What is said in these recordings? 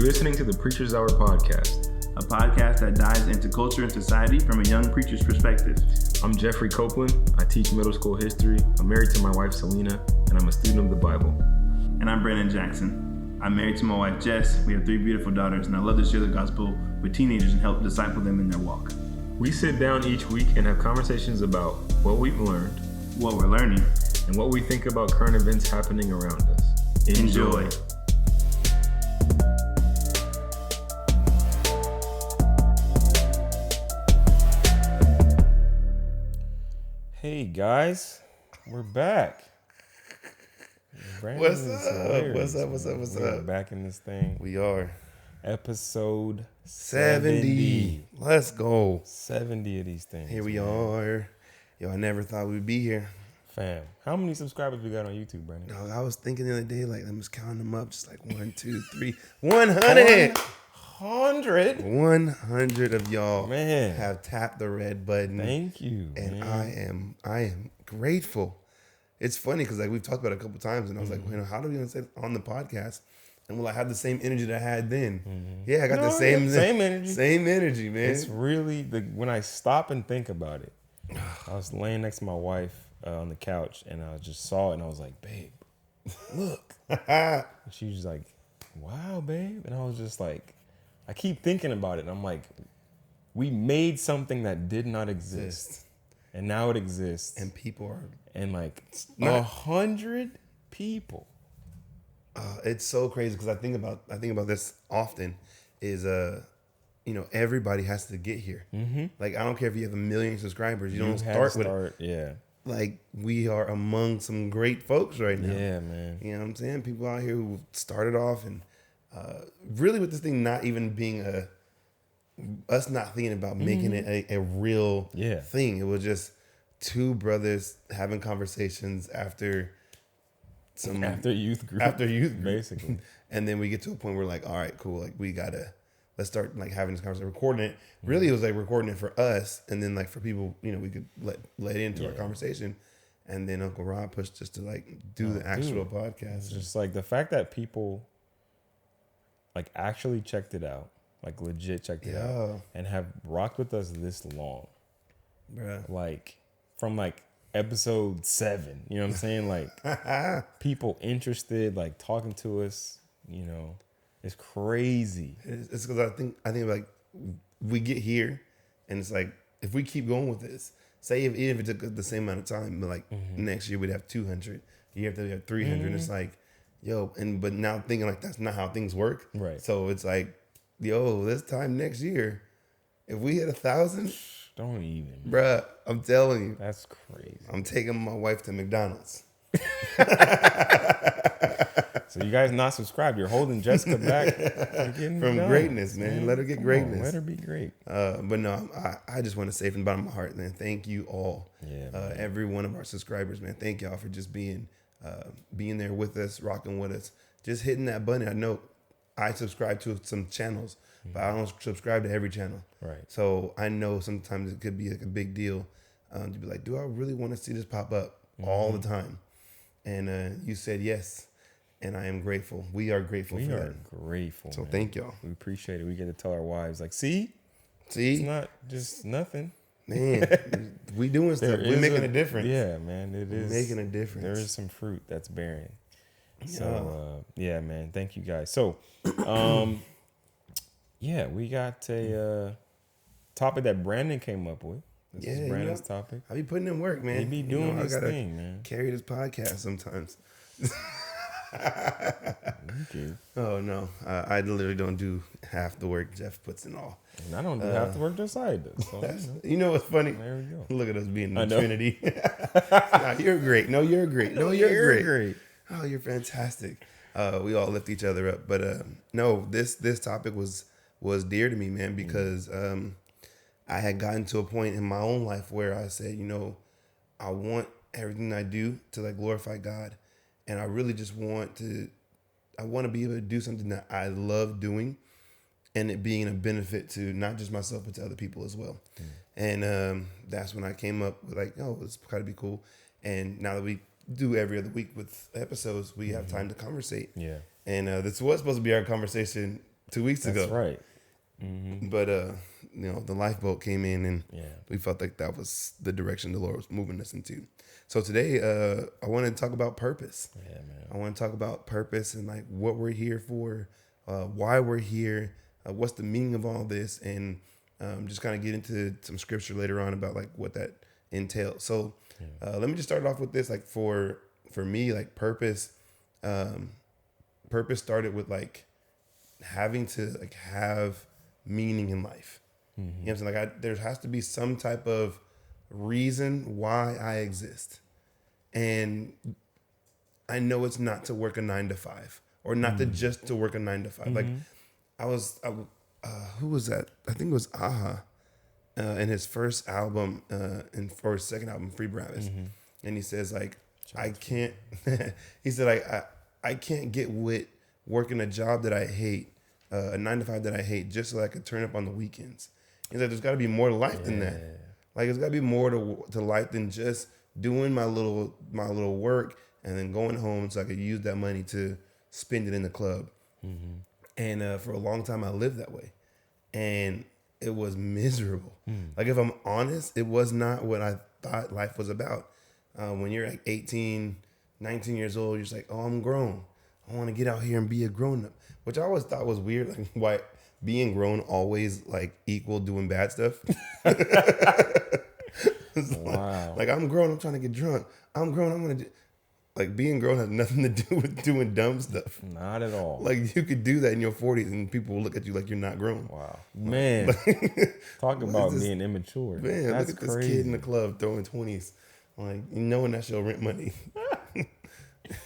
You're listening to the Preacher's Hour podcast, a podcast that dives into culture and society from a young preacher's perspective. I'm Jeffrey Copeland. I teach middle school history. I'm married to my wife, Selena, and I'm a student of the Bible. And I'm Brandon Jackson. I'm married to my wife, Jess. We have 3 beautiful daughters, and I love to share the gospel with teenagers and help disciple them in their walk. We sit down each week and have conversations about what we've learned, what we're learning, and what we think about current events happening around us. Enjoy. Hey guys, we're back. What's up? We're back in this thing. We are. Episode 70. Let's go. 70 of these things. Here we are. Yo, I never thought we'd be here. Fam, how many subscribers we got on YouTube, Brandon? Dog, I was thinking the other day, like, I was counting them up, just like 1, 2, 3, 100. 100 of y'all have tapped the red button. Thank you. And man. I am grateful. It's funny because like we've talked about it a couple times, and I was like, well, how do we gonna say it on the podcast? And will I have the same energy that I had then? Yeah, I got the same energy. Same energy, man. It's really when I stop and think about it. I was laying next to my wife on the couch, and I just saw it, and I was like, babe, look. And she was like, wow, babe. And I was just like, I keep thinking about it, and I'm like, we made something that did not exist, and now it exists, and people are, and like 100 people. It's so crazy because I think about this often. Is everybody has to get here. Mm-hmm. Like I don't care if you have 1 million subscribers, you don't start with yeah. Like we are among some great folks right now. Yeah, man. You know what I'm saying? People out here who started off and. Really with this thing not even being us not thinking about making it a real thing. It was just 2 brothers having conversations after youth group. Basically. And then we get to a point where like, all right, cool. Like let's start like having this conversation, recording it. Really it was like recording it for us. And then like for people, we could let into our conversation. And then Uncle Rob pushed us to like do the actual podcast. It's just like the fact that people like actually checked it out, like legit checked it out, and have rocked with us this long, bruh. Like from like episode 7, you know what I'm saying? Like people interested, like talking to us, it's crazy. It's because I think like we get here, and it's like if we keep going with this, say even if it took the same amount of time, but like next year we'd have 200, the year after we have 300. It's like. But now thinking like that's not how things work. Right. So it's like, this time next year, if we hit 1,000, don't even, bruh. I'm telling you, that's crazy. I'm taking my wife to McDonald's. So you guys not subscribed? You're holding Jessica back from greatness, man. Let her get greatness. Let her be great. But no, I just want to say from the bottom of my heart, man, thank you all. Yeah. Every one of our subscribers, man. Thank y'all for just being there with us, rocking with us, just hitting that button. I know I subscribe to some channels, but I don't subscribe to every channel. Right. So I know sometimes it could be like a big deal to be like, do I really want to see this pop up all the time? And you said yes, and I am grateful. We are grateful for that. We are grateful. So man. thank y'all. We appreciate it. We get to tell our wives, like, see, it's not just nothing. Man, we doing stuff. We're making a difference. Yeah, man, it is making a difference. There is some fruit that's bearing. So, man, thank you guys. So, we got a topic that Brandon came up with. This is Brandon's topic. I be putting in work, man. He be doing his thing, man. Carry this podcast sometimes. Okay. Oh no, I literally don't do half the work Jeff puts in all. And I don't do half the work Josiah does. So, you know what's funny? There we go. Look at us being the Trinity. No, you're great. No, you're great. No, you're great. Oh, you're fantastic. We all lift each other up. But no, this topic was dear to me, man, because I had gotten to a point in my own life where I said, I want everything I do to like glorify God. And I really just want to be able to do something that I love doing, and it being a benefit to not just myself, but to other people as well. And that's when I came up with like, it's got to be cool. And now that we do every other week with episodes, we have time to conversate. Yeah. And this was supposed to be our conversation 2 weeks ago. That's right. But the lifeboat came in, and Yeah. we felt like that was the direction the Lord was moving us into. So today, I want to talk about purpose. Yeah, man. I want to talk about purpose and like what we're here for, why we're here, what's the meaning of all this, and just kind of get into some scripture later on about like what that entails. So let me just start off with this. Like for me, like purpose started with like having to like have meaning in life. You know what I'm saying? Like there has to be some type of reason why I exist. And I know it's not to work a 9 to 5 or not to just to work a 9 to 5. Like who was that? I think it was Aha in his first album and for his second album, Free Barabbas. And he says like, I can't, he said like, I can't get with working a job that I hate, a 9 to 5 that I hate, just so I could turn up on the weekends. He's like, there's got to be more to life than that. Like, there's got to be more to life than just doing my little work and then going home so I could use that money to spend it in the club. And for a long time, I lived that way, and it was miserable. Like, if I'm honest, it was not what I thought life was about. When you're like 18, 19 years old, you're just like, oh, I'm grown. I want to get out here and be a grown up, which I always thought was weird. Like, why being grown always like equal doing bad stuff. Wow. Like, I'm grown, I'm trying to get drunk. I'm grown, I'm going to do. Like, being grown has nothing to do with doing dumb stuff. Not at all. Like, you could do that in your 40s and people will look at you like you're not grown. Wow. Man. Talk about being immature. Man, That's look at crazy. this kid in the club throwing 20s. Like, knowing that's your rent money.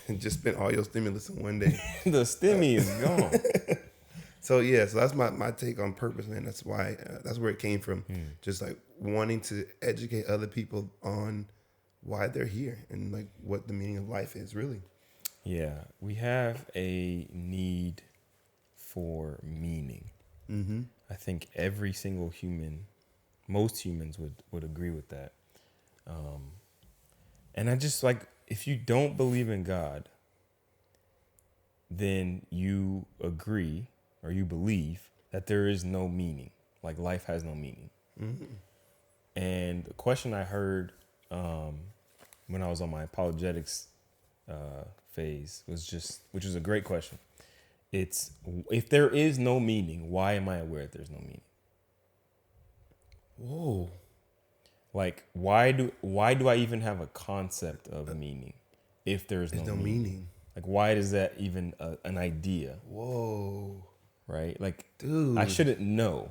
And just spent all your stimulus in one day. The stimmy is gone. So yeah, so that's my take on purpose, man. That's why that's where it came from. Just like wanting to educate other people on why they're here and like what the meaning of life is really. Yeah, we have a need for meaning. I think every single human, most humans would agree with that. And I just like, if you don't believe in God, then you agree or you believe that there is no meaning, like life has no meaning. And the question I heard when I was on my apologetics phase was just, which is a great question. It's, if there is no meaning, why am I aware that there's no meaning? Whoa. Like, why do I even have a concept of meaning if there's no meaning? Like, why is that even an idea? Whoa. Right? Like, Dude. I shouldn't know.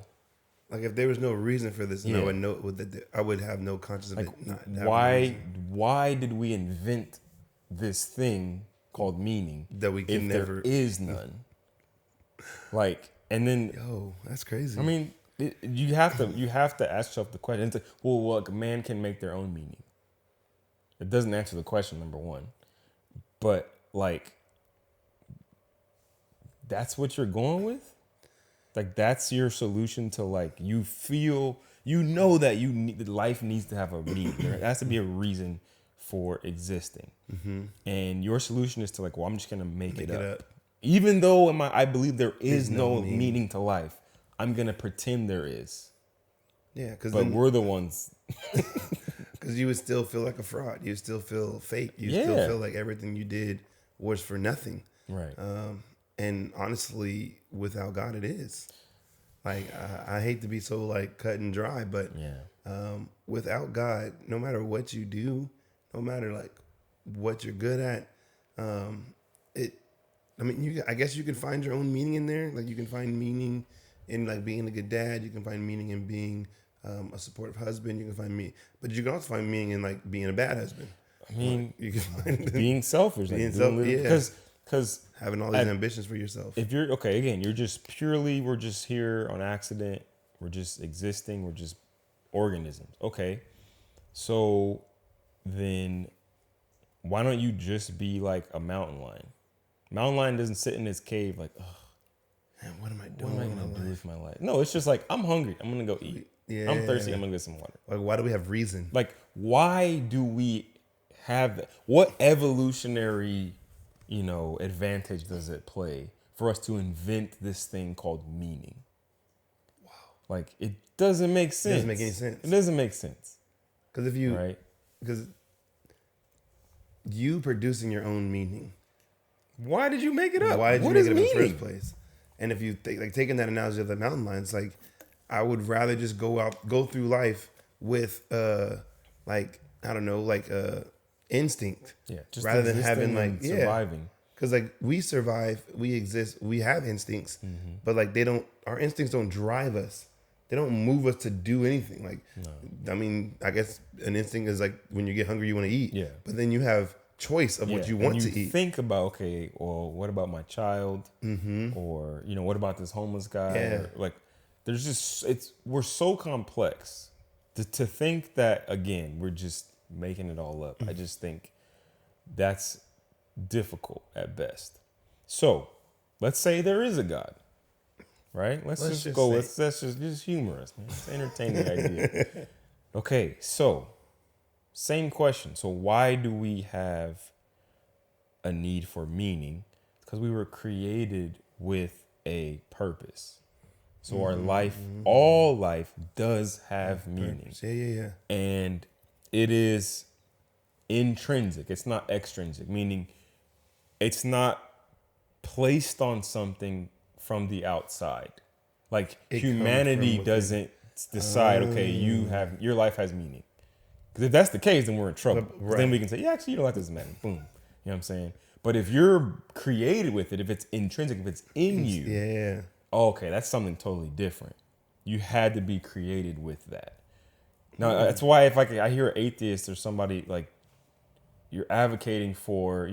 Like, if there was no reason for this, I would know I would have no conscience of Like, it not having a reason. why did we invent this thing called meaning That we can if never- there is none? Like, and then, Yo, that's crazy. I mean, you have to ask yourself the question. It's like, well, look, man can make their own meaning. It doesn't answer the question, number one. But like, that's what you're going with? Like, that's your solution to, like, you feel, you know that that life needs to have a meaning. There has to be a reason for existing. And your solution is to, like, well, I'm just going to make it up. Even though I believe there is no meaning to life, I'm going to pretend there is. Yeah, but we're the ones. Because you would still feel like a fraud. You would still feel fake. You still feel like everything you did was for nothing. Right. And honestly, without God, it is. Like, I hate to be so like cut and dry, but without God, no matter what you do, no matter like what you're good at, I guess you can find your own meaning in there. Like, you can find meaning in like being a good dad. You can find meaning in being a supportive husband. You can find me, but you can also find meaning in like being a bad husband. I mean, you can find being selfish, like because having all these ambitions for yourself. If you're okay, again, we're just here on accident. We're just existing. We're just organisms. Okay, so then why don't you just be like a mountain lion? Mountain lion doesn't sit in his cave like, oh, man, what am I doing? What am I gonna do with my life? No, it's just like, I'm hungry. I'm gonna go eat. Yeah. I'm thirsty. I'm gonna get some water. Like, why do we have reason? Like, why do we have that? What evolutionary, advantage does it play for us to invent this thing called meaning. Wow. Like, it doesn't make sense. It doesn't make any sense. It doesn't make sense. Because if you, right? Because you producing your own meaning. Why did you make it up? Why did you What make is it up in the meaning? first place? And if you taking that analogy of the mountain lions, like, I would rather just go through life with like, I don't know, like instinct. Yeah, just rather than having existing like and surviving. Because like we survive, we exist, we have instincts, but like our instincts don't drive us. They don't move us to do anything. Like, I mean, I guess an instinct is like when you get hungry, you want to eat. Yeah. But then you have choice of what you want to eat. Think about, okay, well, what about my child? Or, what about this homeless guy? Yeah. Or, like, there's just, we're so complex to think that, again, we're just making it all up. I just think that's difficult at best. So let's say there is a God, right? Let's just go. Let's just humor us, man. It's an entertaining idea. Okay, so same question. So why do we have a need for meaning? Because we were created with a purpose. So our life, all life does have meaning. Yeah. And it is intrinsic. It's not extrinsic, meaning it's not placed on something from the outside. Like, humanity doesn't decide, okay, your life has meaning. Because if that's the case, then we're in trouble. Right. Then we can say, yeah, actually, your life doesn't matter. Boom. You know what I'm saying? But if you're created with it, if it's intrinsic, if it's in you, Yeah. okay, that's something totally different. You had to be created with that. Now, that's why if I hear an atheist or somebody, like, you're advocating for,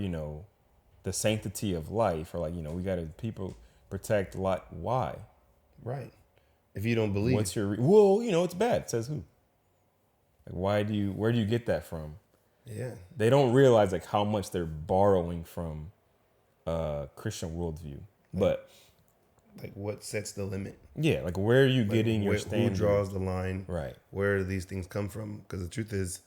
the sanctity of life, or like, we got to people protect a lot. Why? Right. If you don't believe. What's your, well, it's bad. Says who? Like, where do you get that from? Yeah. They don't realize like how much they're borrowing from Christian worldview. But like, what sets the limit? Yeah, like, where are you getting your standard? Who draws the line? Right. Where do these things come from? Because the truth is,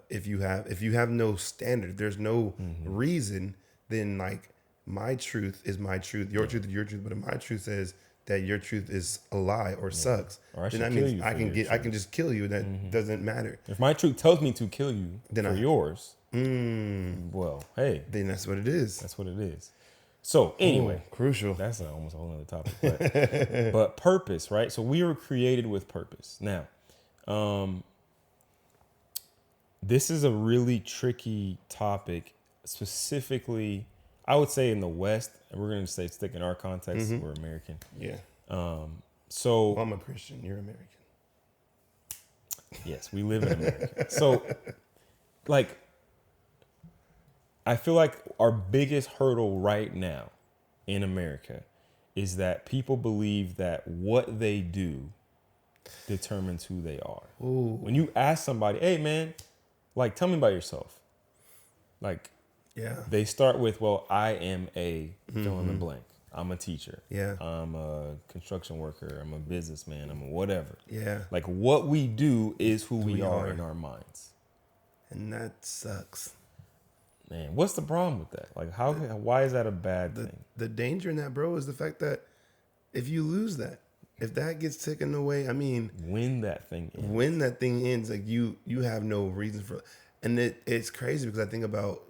if you have no standard, there's no reason, then like my truth is my truth, your truth is your truth, but if my truth says that your truth is a lie or sucks, or then that means I can just kill you. That doesn't matter. If my truth tells me to kill you then for yours, well, hey, then that's what it is. That's what it is. So anyway, crucial. That's almost a whole other topic, but purpose, right? So we were created with purpose. Now, this is a really tricky topic, specifically, I would say in the West, and we're going to stick in our context. We're American. Yeah. So I'm a Christian. You're American. Yes, we live in America. So, like, I feel like our biggest hurdle right now in America is that people believe that what they do determines who they are. Ooh. When you ask somebody, hey, man, like, tell me about yourself. Like, they start with, well, I am a fill in the blank. I'm a teacher. Yeah. I'm a construction worker. I'm a businessman. I'm a whatever. Yeah. Like, what we do is who we are in our minds. And that sucks. Man, what's the problem with that? Like, why is that a bad thing? The danger in that, bro, is the fact that if you lose that, if that gets taken away, I mean, when that thing ends, like you have no reason for it. And it's crazy because I think about,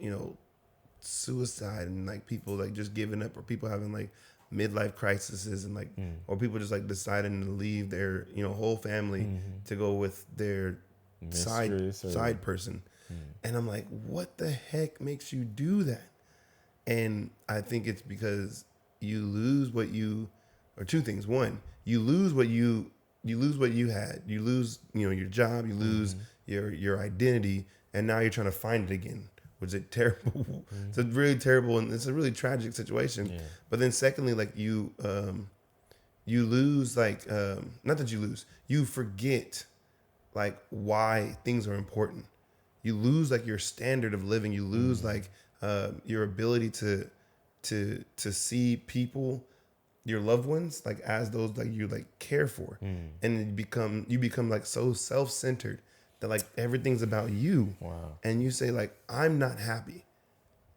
suicide and like people like just giving up, or people having like midlife crises and like, or people just like deciding to leave their, whole family to go with their side person. And I'm like, what the heck makes you do that? And I think it's because you lose what or two things. One, you lose what you had. You lose, your job, you lose your identity, and now you're trying to find it again. Which is terrible. It's a really terrible, and it's a really tragic situation. Yeah. But then secondly, like you lose, like, not that you lose, you forget like why things are important. You lose like your standard of living. You lose like your ability to see people, your loved ones, like as those like you like care for, and you become like so self-centered that like everything's about you. Wow. And you say like, I'm not happy.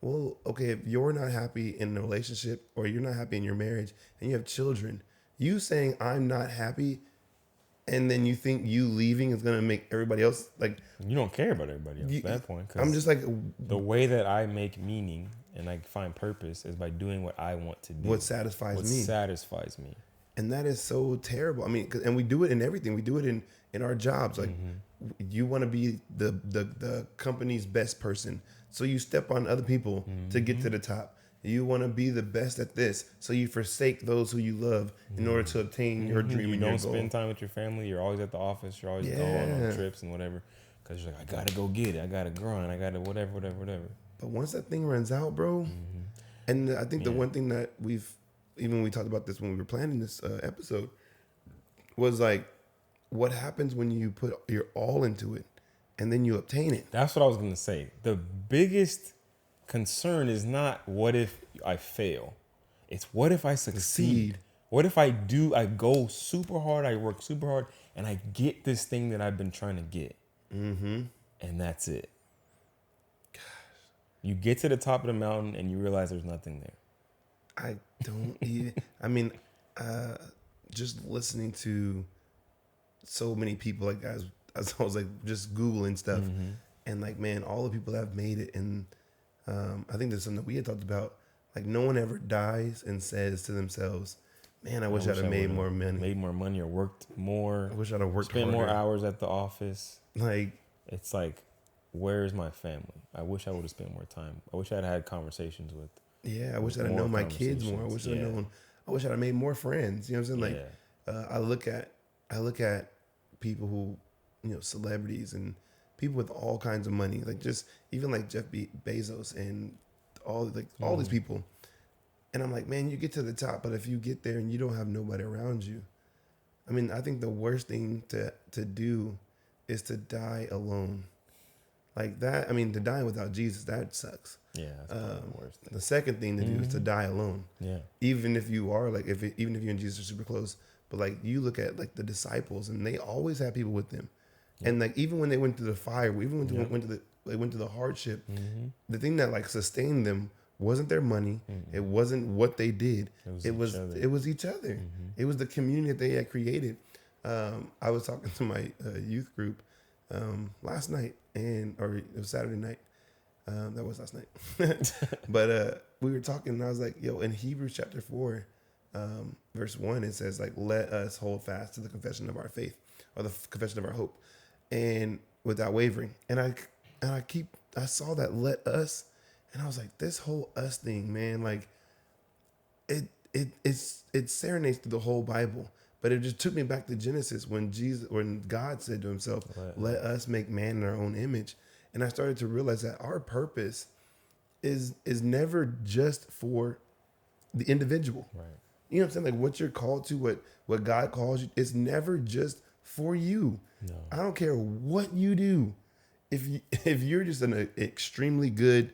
well, okay, if you're not happy in a relationship or you're not happy in your marriage and you have children, you saying I'm not happy, and then you think you leaving is gonna make everybody else like You don't care about everybody else you, at that point. 'Cause I'm just like, the way that I make meaning and I find purpose is by doing what I want to do. what satisfies What me. satisfies me. And that is so terrible. I mean, and we do it in everything. We do it in our jobs. Like, you want to be the company's best person, so you step on other people to get to the top. You want to be the best at this, so you forsake those who you love in order to obtain your dream You and your don't goal. spend time with your family. You're always at the office. You're always gone on trips and whatever. Because you're like, I gotta go get it. I gotta grind. I gotta whatever. But once that thing runs out, bro, and I think the one thing that even we talked about this when we were planning this episode, was like, what happens when you put your all into it and then you obtain it? That's what I was gonna say. The biggest concern is not what if I fail. It's what if I succeed. What if I go super hard, I work super hard, and I get this thing that I've been trying to get. And that's it. Gosh. You get to the top of the mountain and you realize there's nothing there. I don't even, I mean, just listening to so many people, like as I was like just Googling stuff, and like, man, all the people that have made it. And I think there's something that we had talked about. Like, no one ever dies and says to themselves, man, I wish I'd have made more money. Made more money or worked more. I wish I'd have worked spent harder. more hours at the office. Like, it's like, where's my family? I wish I would have spent more time. I wish I'd had conversations with. Yeah, I wish I'd have known my kids more. I wish I'd known. I wish I'd have made more friends. You know what I'm saying? Like, I look at people who, you know, celebrities and people with all kinds of money, like just even like Jeff Bezos and all these people, and I'm like, man, you get to the top, but if you get there and you don't have nobody around you, I mean, I think the worst thing to do is to die alone. Like that, I mean, to die without Jesus, that sucks. Yeah, that's probably the worst thing. The second thing to do is to die alone. Yeah. Even if you are like, even if you and Jesus are super close, but like you look at like the disciples, and they always had people with them, and like even when they went through the fire, even when they went to the hardship, the thing that like sustained them wasn't their money. It wasn't what they did. It was each other. It was the community that they had created. I was talking to my youth group last night, or it was Saturday night. That was last night. But we were talking, and I was like, yo, in Hebrews chapter 4, verse 1, it says, like, let us hold fast to the confession of our faith, or the confession of our hope, and without wavering. And I saw that let us, and I was like, this whole us thing, man, like it serenades through the whole Bible. But it just took me back to Genesis when God said to himself, let us make man in our own image. And I started to realize that our purpose is never just for the individual. Right. You know what I'm saying? Like, what you're called to, what God calls you, it's never just for you. No. I don't care what you do. If you're just an extremely good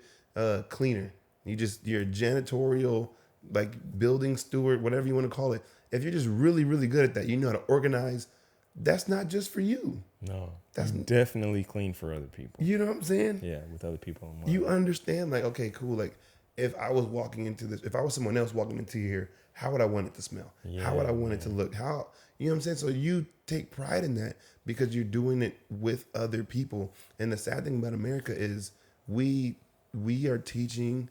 cleaner, you're a janitorial, like building steward, whatever you want to call it. If you're just really, really good at that, you know how to organize, that's not just for you. No, that's definitely clean for other people. You know what I'm saying? Yeah, with other people in mind. You understand, like, okay, cool. Like, if I was walking into this, if I was someone else walking into here, how would I want it to smell? How would I want it to look? How, you know what I'm saying? So you take pride in that because you're doing it with other people. And the sad thing about America is we are teaching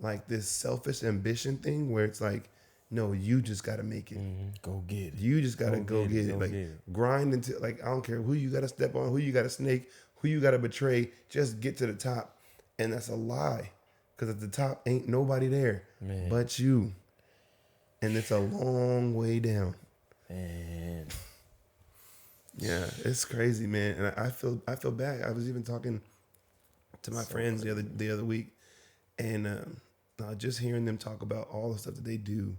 like this selfish ambition thing where it's like, no, you just got to make it. Go get it. You just got to go get it. Like, grind until, like, I don't care who you got to step on, who you got to snake, who you got to betray. Just get to the top. And that's a lie. Because at the top ain't nobody there but you. And it's a long way down. Man. Yeah, it's crazy, man. And I feel bad. I was even talking to my friends the other week. And just hearing them talk about all the stuff that they do.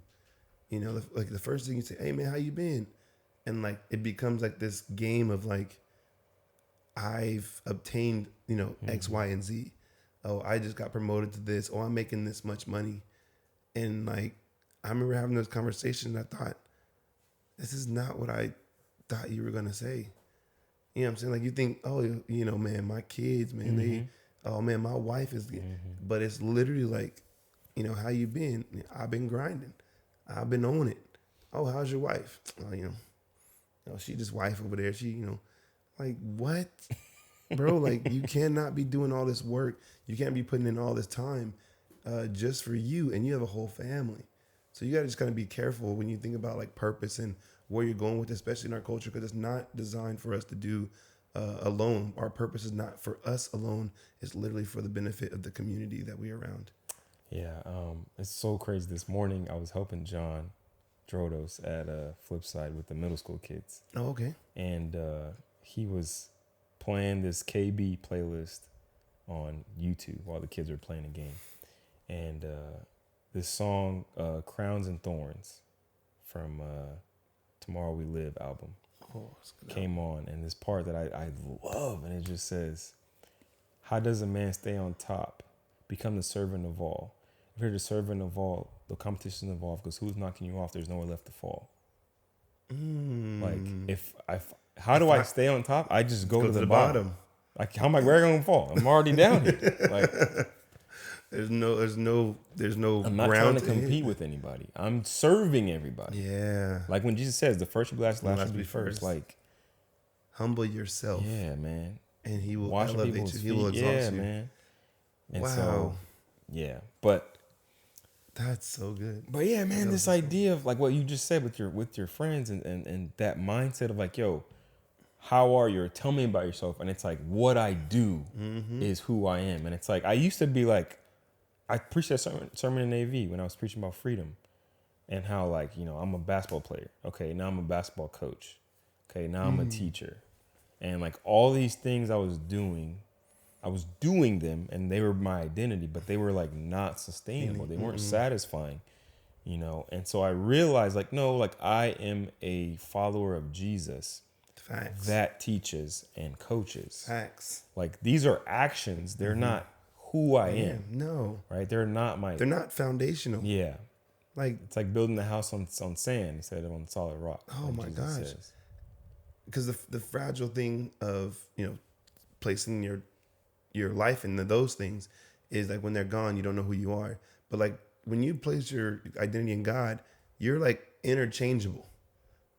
You know, like the first thing you say, hey, man, how you been? And like, it becomes like this game of like, I've obtained, you know, X, Y, and Z. Oh, I just got promoted to this. Oh, I'm making this much money. And like, I remember having those conversations. I thought, this is not what I thought you were going to say. You know what I'm saying? Like, you think, oh, you know, man, my kids, man, Oh man, my wife is, but it's literally like, how you been? I've been grinding. I've been on it. Oh, how's your wife? Oh, she just wife over there. She, like what, bro? Like you cannot be doing all this work. You can't be putting in all this time, just for you, and you have a whole family. So you got to just kind of be careful when you think about like purpose and where you're going with it, especially in our culture, because it's not designed for us to do alone. Our purpose is not for us alone. It's literally for the benefit of the community that we're around. Yeah, it's so crazy. This morning I was helping John Drodos at Flipside with the middle school kids. Oh, okay. And he was playing this KB playlist on YouTube while the kids were playing a game. And this song, Crowns and Thorns, from Tomorrow We Live album, came on. And this part that I love, and it just says, how does a man stay on top, become the servant of all? If you're the servant of all, the competition is involved, because who's knocking you off? There's nowhere left to fall. Like, how do I stay on top? I just go to the bottom. Like, how am I, where am I going to fall? I'm already down here. Like, there's no I'm not trying to compete with anybody. I'm serving everybody. Yeah. Like when Jesus says, the first will be last, last will be first. Like, humble yourself. Yeah, man. And he will Wash elevate you. He will exalt you. Man. And wow. So, yeah. But that's so good. But yeah, man, this idea of like what you just said with your friends and that mindset of like, yo, how are you? Or tell me about yourself. And it's like, what I do is who I am. And it's like, I used to be like, I preached that sermon in AV when I was preaching about freedom and how like, I'm a basketball player. Okay, now I'm a basketball coach. Okay, now I'm a teacher. And like all these things I was doing them and they were my identity, but they were like not sustainable. They weren't satisfying, And so I realized like, no, like I am a follower of Jesus. Facts. That teaches and coaches. Facts. Like these are actions. They're not who I am. No. Right? They're not foundational. Yeah. Like it's like building the house on sand instead of on solid rock. Oh like my Jesus gosh. says. Because the fragile thing of, placing your life into those things is like when they're gone, you don't know who you are. But like when you place your identity in God, you're like interchangeable.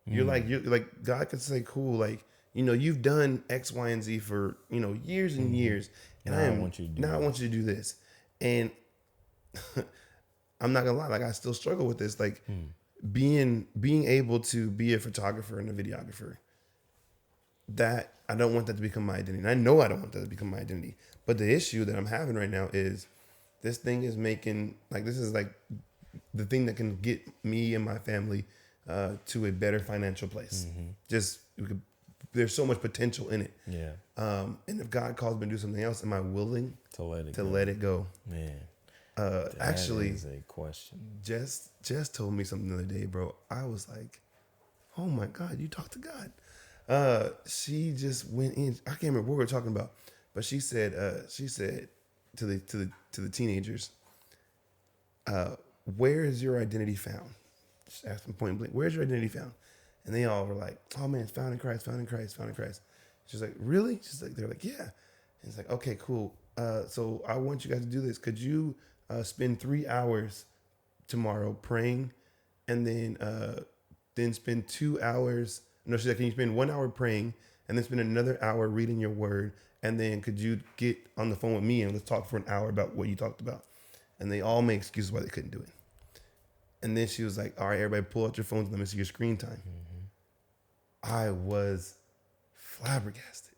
You're like God could say, cool, like, you've done X, Y, and Z for, years and years. And I want you to do this. And I'm not gonna lie, like I still struggle with this. Like being able to be a photographer and a videographer. That I don't want that to become my identity. And I know I don't want that to become my identity. But the issue that I'm having right now is this thing is making, like, this is like the thing that can get me and my family to a better financial place. There's so much potential in it. Yeah. And if God calls me to do something else, am I willing to let it go? Man. Actually, is a question. Jess told me something the other day, bro. I was like, oh my God, you talk to God. She just went in. I can't remember what we were talking about, but she said to the teenagers, where is your identity found? Just asked them point blank, where's your identity found? And they all were like, oh man, it's found in Christ, found in Christ, found in Christ. She's like, really? She's like, they're like, yeah. And it's like, okay, cool. So I want you guys to do this. Could you spend 3 hours tomorrow praying, and then spend 2 hours? No, she's like, can you spend 1 hour praying and then spend another hour reading your word? And then could you get on the phone with me and let's talk for an hour about what you talked about? And they all made excuses why they couldn't do it. And then she was like, all right, everybody pull out your phones and let me see your screen time. I was flabbergasted.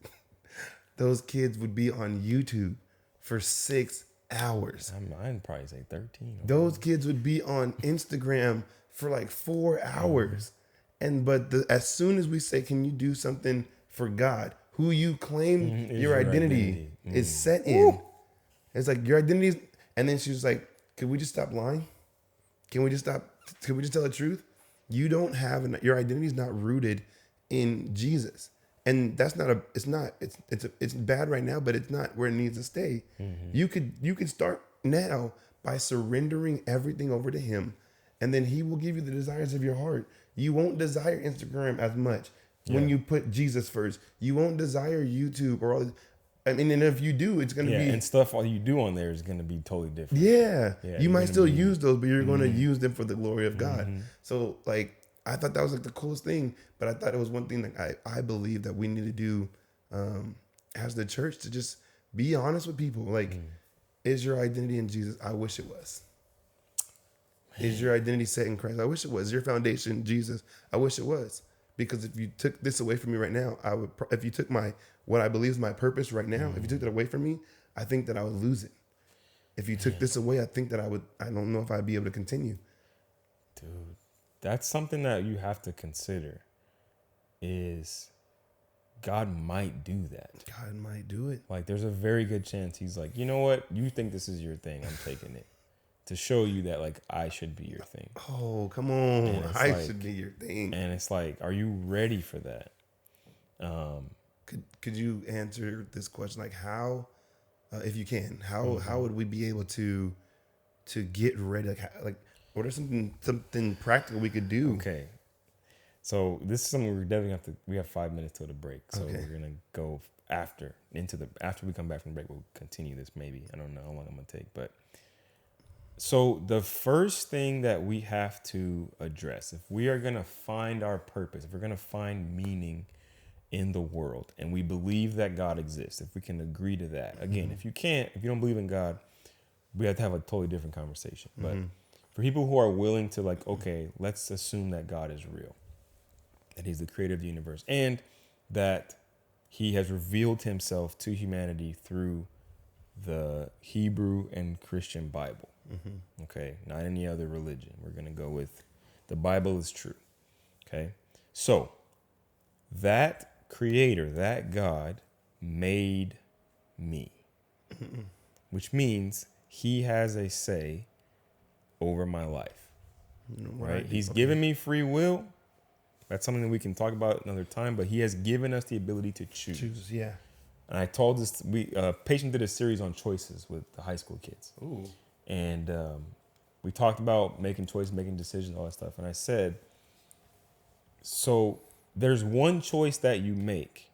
Those kids would be on YouTube for 6 hours. I'd probably say 13. Those kids would be on Instagram for like 4 hours. But as soon as we say, can you do something for God, who you claim your identity is set in, it's like your identity is, and then she was like, could we just stop lying? Can we just tell the truth? You don't have, your identity is not rooted in Jesus. And that's it's bad right now, but it's not where it needs to stay. You could start now by surrendering everything over to him, and then he will give you the desires of your heart. You won't desire Instagram as much when you put Jesus first. You won't desire YouTube or all this. I mean, and if you do, it's going to be. And stuff all you do on there is going to be totally different. Yeah. Yeah, You you're might gonna still be- use those, but you're going to use them for the glory of God. So, like, I thought that was like the coolest thing, but I thought it was one thing that I believe that we need to do as the church, to just be honest with people. Like, is your identity in Jesus? I wish it was. Is your identity set in Christ? I wish it was. Is your foundation Jesus? I wish it was. Because if you took this away from me right now, if you took what I believe is my purpose right now, if you took that away from me, I think that I would lose it. If you took this away, I think that I don't know if I'd be able to continue. Dude, that's something that you have to consider, is God might do that. God might do it. Like, there's a very good chance he's like, you know what? You think this is your thing. I'm taking it to show you that, like, I should be your thing. Oh, come on. And it's I like- should be your thing. And it's like, are you ready for that? Could you answer this question? Like, how, if you can, how would we be able to get ready? Like what are something practical we could do? Okay. So this is something we're definitely we have 5 minutes till the break. So Okay. we're going to go after we come back from the break, we'll continue this maybe. I don't know how long I'm going to take, but so the first thing that we have to address, if we are going to find our purpose, if we're going to find meaning in the world, and we believe that God exists, if we can agree to that. Again, if you don't believe in God, we have to have a totally different conversation. But for people who are willing to, like, okay, let's assume that God is real, that he's the creator of the universe, and that he has revealed himself to humanity through the Hebrew and Christian Bible. Okay, not any other religion. We're going to go with the Bible is true. Okay, so that creator, that God made me, which means he has a say over my life, right? He's given me free will. That's something that we can talk about another time, but he has given us the ability to choose. Yeah. And I told this, Patient did a series on choices with the high school kids. Ooh. And we talked about making choices, making decisions, all that stuff. And I said, so there's one choice that you make.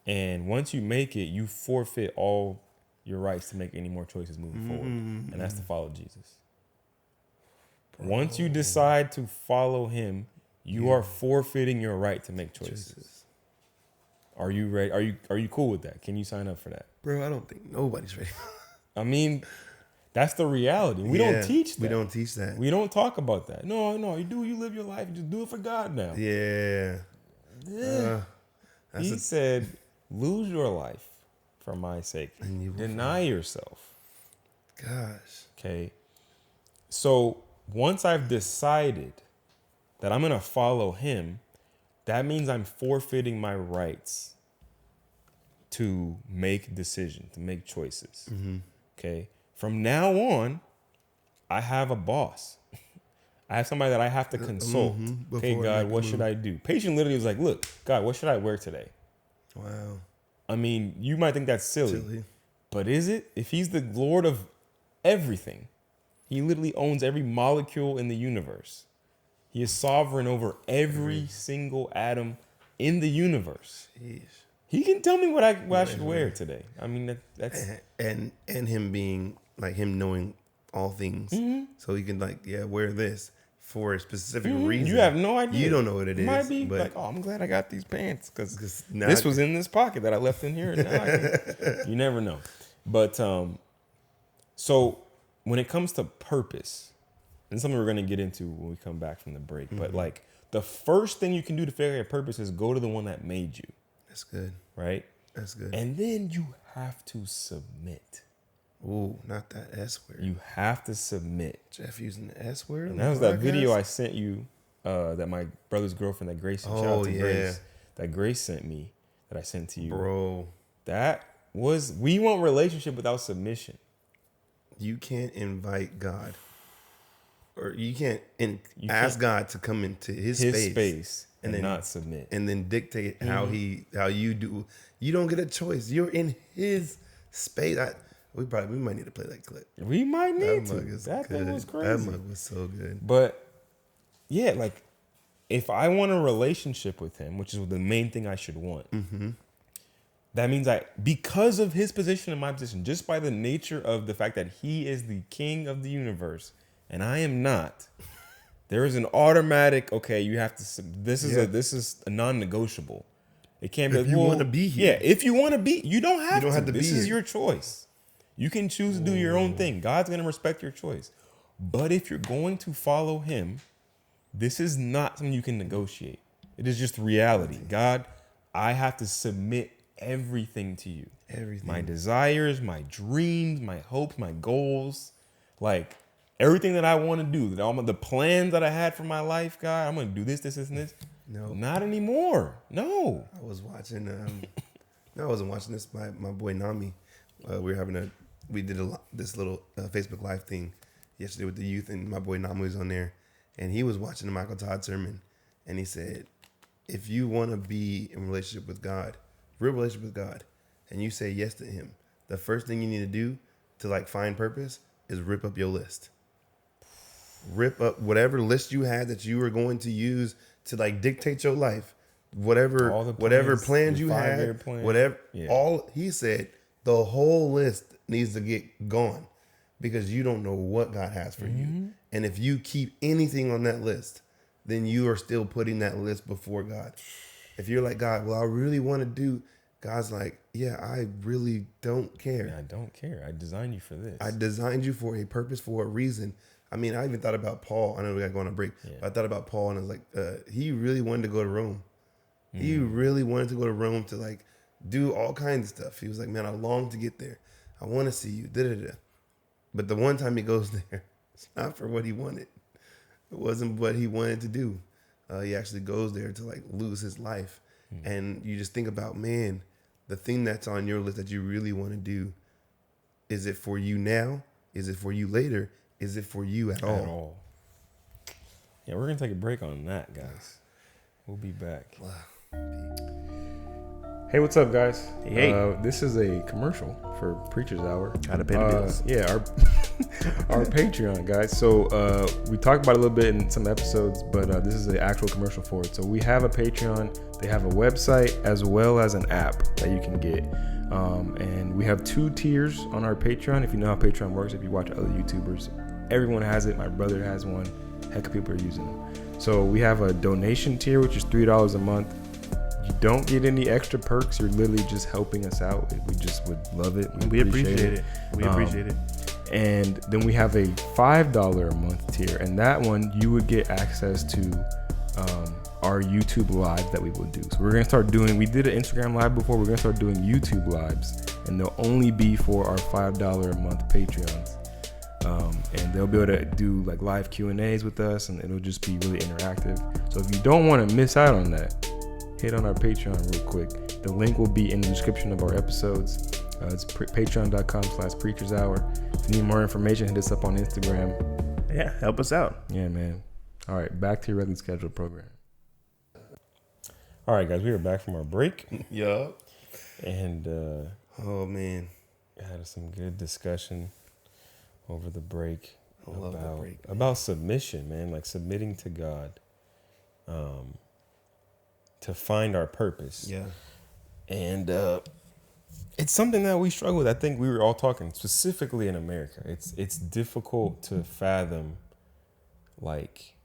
And once you make it, you forfeit all your rights to make any more choices moving forward. And that's to follow Jesus. Once you decide to follow him, you are forfeiting your right to make choices. Are you ready? Are you cool with that? Can you sign up for that? Bro, I don't think nobody's ready. I mean, that's the reality. We don't teach that. We don't teach that. We don't talk about that. No, you live your life. You just do it for God now. Yeah. He said, lose your life for my sake. And you will Deny yourself. Gosh. Okay. So once I've decided that I'm going to follow him, that means I'm forfeiting my rights to make decisions, to make choices. Okay. From now on, I have a boss. I have somebody that I have to consult. Okay, God, what should I do? Patient literally was like, look, God, what should I wear today? Wow. I mean, you might think that's silly. But is it? If he's the Lord of everything, he literally owns every molecule in the universe. He is sovereign over every single atom in the universe. Jeez. He can tell me what I should wear today. I mean, that's And him being like him knowing all things, so he can wear this for a specific reason. You have no idea. You don't know what it is. Might be but like, oh, I'm glad I got these pants because now this was in this pocket that I left in here. And now you never know. But so when it comes to purpose, and something we're going to get into when we come back from the break, but like the first thing you can do to figure out your purpose is go to the one that made you. That's good. Right? That's good. And then you have to submit. Ooh, not that S word. You have to submit. Jeff using the S word. And that was that video I sent you that my brother's girlfriend, that Grace, shout out to Grace, that Grace sent me, that I sent to you. Bro. We want relationship without submission. You can't invite God, or you can't ask God to come into his space and then not submit, and then dictate how you do. You don't get a choice. You're in his space. We might need to play that clip. We might need to. That thing was crazy. That mug was so good. But yeah, like if I want a relationship with him, which is the main thing I should want, that means because of his position and my position, just by the nature of the fact that he is the king of the universe and I am not, there is an automatic, okay, you have to, this is a non-negotiable. It can't be, if you want to be here. Yeah, if you want to be, you don't have to. This is here. your choice. You can choose to do your own thing. God's going to respect your choice. But if you're going to follow him, this is not something you can negotiate. It is just reality. God, I have to submit everything to you. Everything. My desires, my dreams, my hopes, my goals, like everything that I want to do, the plans that I had for my life, God, I'm going to do this, and this. No. Not anymore. No. I was watching, no, I wasn't watching this. My boy Nami, we did this little Facebook Live thing yesterday with the youth, and my boy Nami was on there, and he was watching the Michael Todd sermon, and he said, if you want to be in relationship with God, real relationship with God, and you say yes to him, the first thing you need to do to like find purpose is rip up your list. Rip up whatever list you had that you were going to use to like dictate your life, whatever plans you had, whatever, all he said, the whole list needs to get gone because you don't know what God has for you. And if you keep anything on that list, then you are still putting that list before God. If you're like, God, well, I really want to do, God's like, yeah, I really don't care. Yeah, I don't care. I designed you for this. I designed you for a purpose, for a reason. I mean, I even thought about Paul. I know we got to go on a break. Yeah. But I thought about Paul, and I was like, he really wanted to go to Rome. He really wanted to go to Rome to like do all kinds of stuff. He was like, man, I long to get there. I want to see you. Da-da-da. But the one time he goes there, it's not for what he wanted. It wasn't what he wanted to do. He actually goes there to like lose his life. And you just think about, man, the thing that's on your list that you really want to do, is it for you now? Is it for you later? Is it for you at all? Yeah, we're going to take a break on that, guys. We'll be back. Hey, what's up, guys? Hey. This is a commercial for Preacher's Hour. Gotta pay the bills. Yeah, our Patreon, guys. So we talked about it a little bit in some episodes, but this is the actual commercial for it. So we have a Patreon. They have a website as well as an app that you can get. And we have 2 tiers on our Patreon. If you know how Patreon works, if you watch other YouTubers, everyone has it. My brother has one. Heck of people are using them. So we have a donation tier, which is $3 a month. You don't get any extra perks. You're literally just helping us out. We just would love it. We appreciate it. We appreciate it. And then we have a $5 a month tier. And that one, you would get access to our YouTube live that we will do. So we're going to start doing, we did an Instagram live before. We're going to start doing YouTube lives. And they'll only be for our $5 a month Patreons. And they'll be able to do like live Q&As with us, and it'll just be really interactive. So if you don't want to miss out on that, hit on our Patreon real quick. The link will be in the description of our episodes. It's patreon.com/preachershour. If you need more information, hit us up on Instagram. Yeah, help us out. Yeah, man. All right, back to your regularly scheduled program. All right, guys, we are back from our break. Yup. And oh man, had some good discussion over the break about about submission, man, like submitting to God, to find our purpose. Yeah. And it's something that we struggle with. I think we were all talking specifically in America. It's difficult to fathom, like,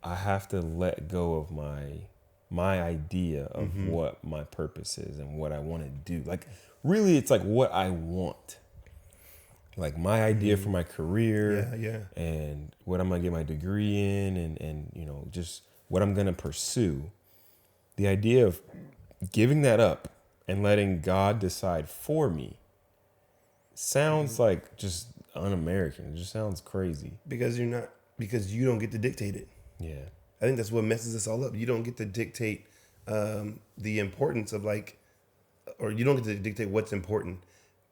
I have to let go of my idea of what my purpose is and what I want to do. Like, really, it's like what I want. Like my idea for my career, and what I'm gonna get my degree in, and you know, just what I'm gonna pursue. The idea of giving that up and letting God decide for me sounds like just un-American. It just sounds crazy. Because you don't get to dictate it. Yeah. I think that's what messes us all up. You don't get to dictate the importance of or you don't get to dictate what's important.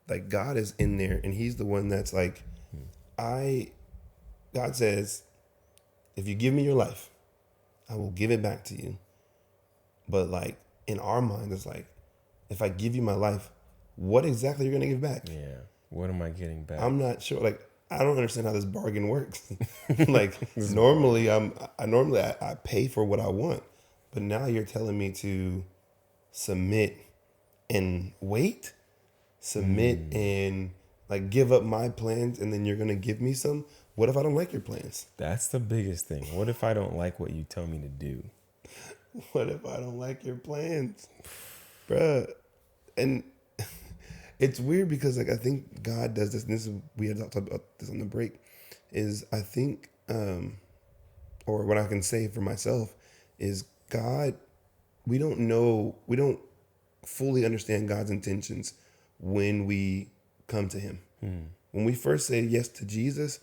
Like God is in there, and He's the one that's like, God says, if you give me your life, I will give it back to you. But like in our mind, it's like, if I give you my life, what exactly are you gonna give back? Yeah. What am I getting back? I'm not sure. Like, I don't understand how this bargain works. Like normally I pay for what I want, but now you're telling me to submit and wait, submit and like give up my plans, and then you're gonna give me some? What if I don't like your plans? That's the biggest thing. What if I don't like what you tell me to do? What if I don't like your plans, bruh? And it's weird because like I think God does this. And this is, we had talked about this on the break. Is I think, or what I can say for myself is God. We don't fully understand God's intentions when we come to Him. When we first say yes to Jesus,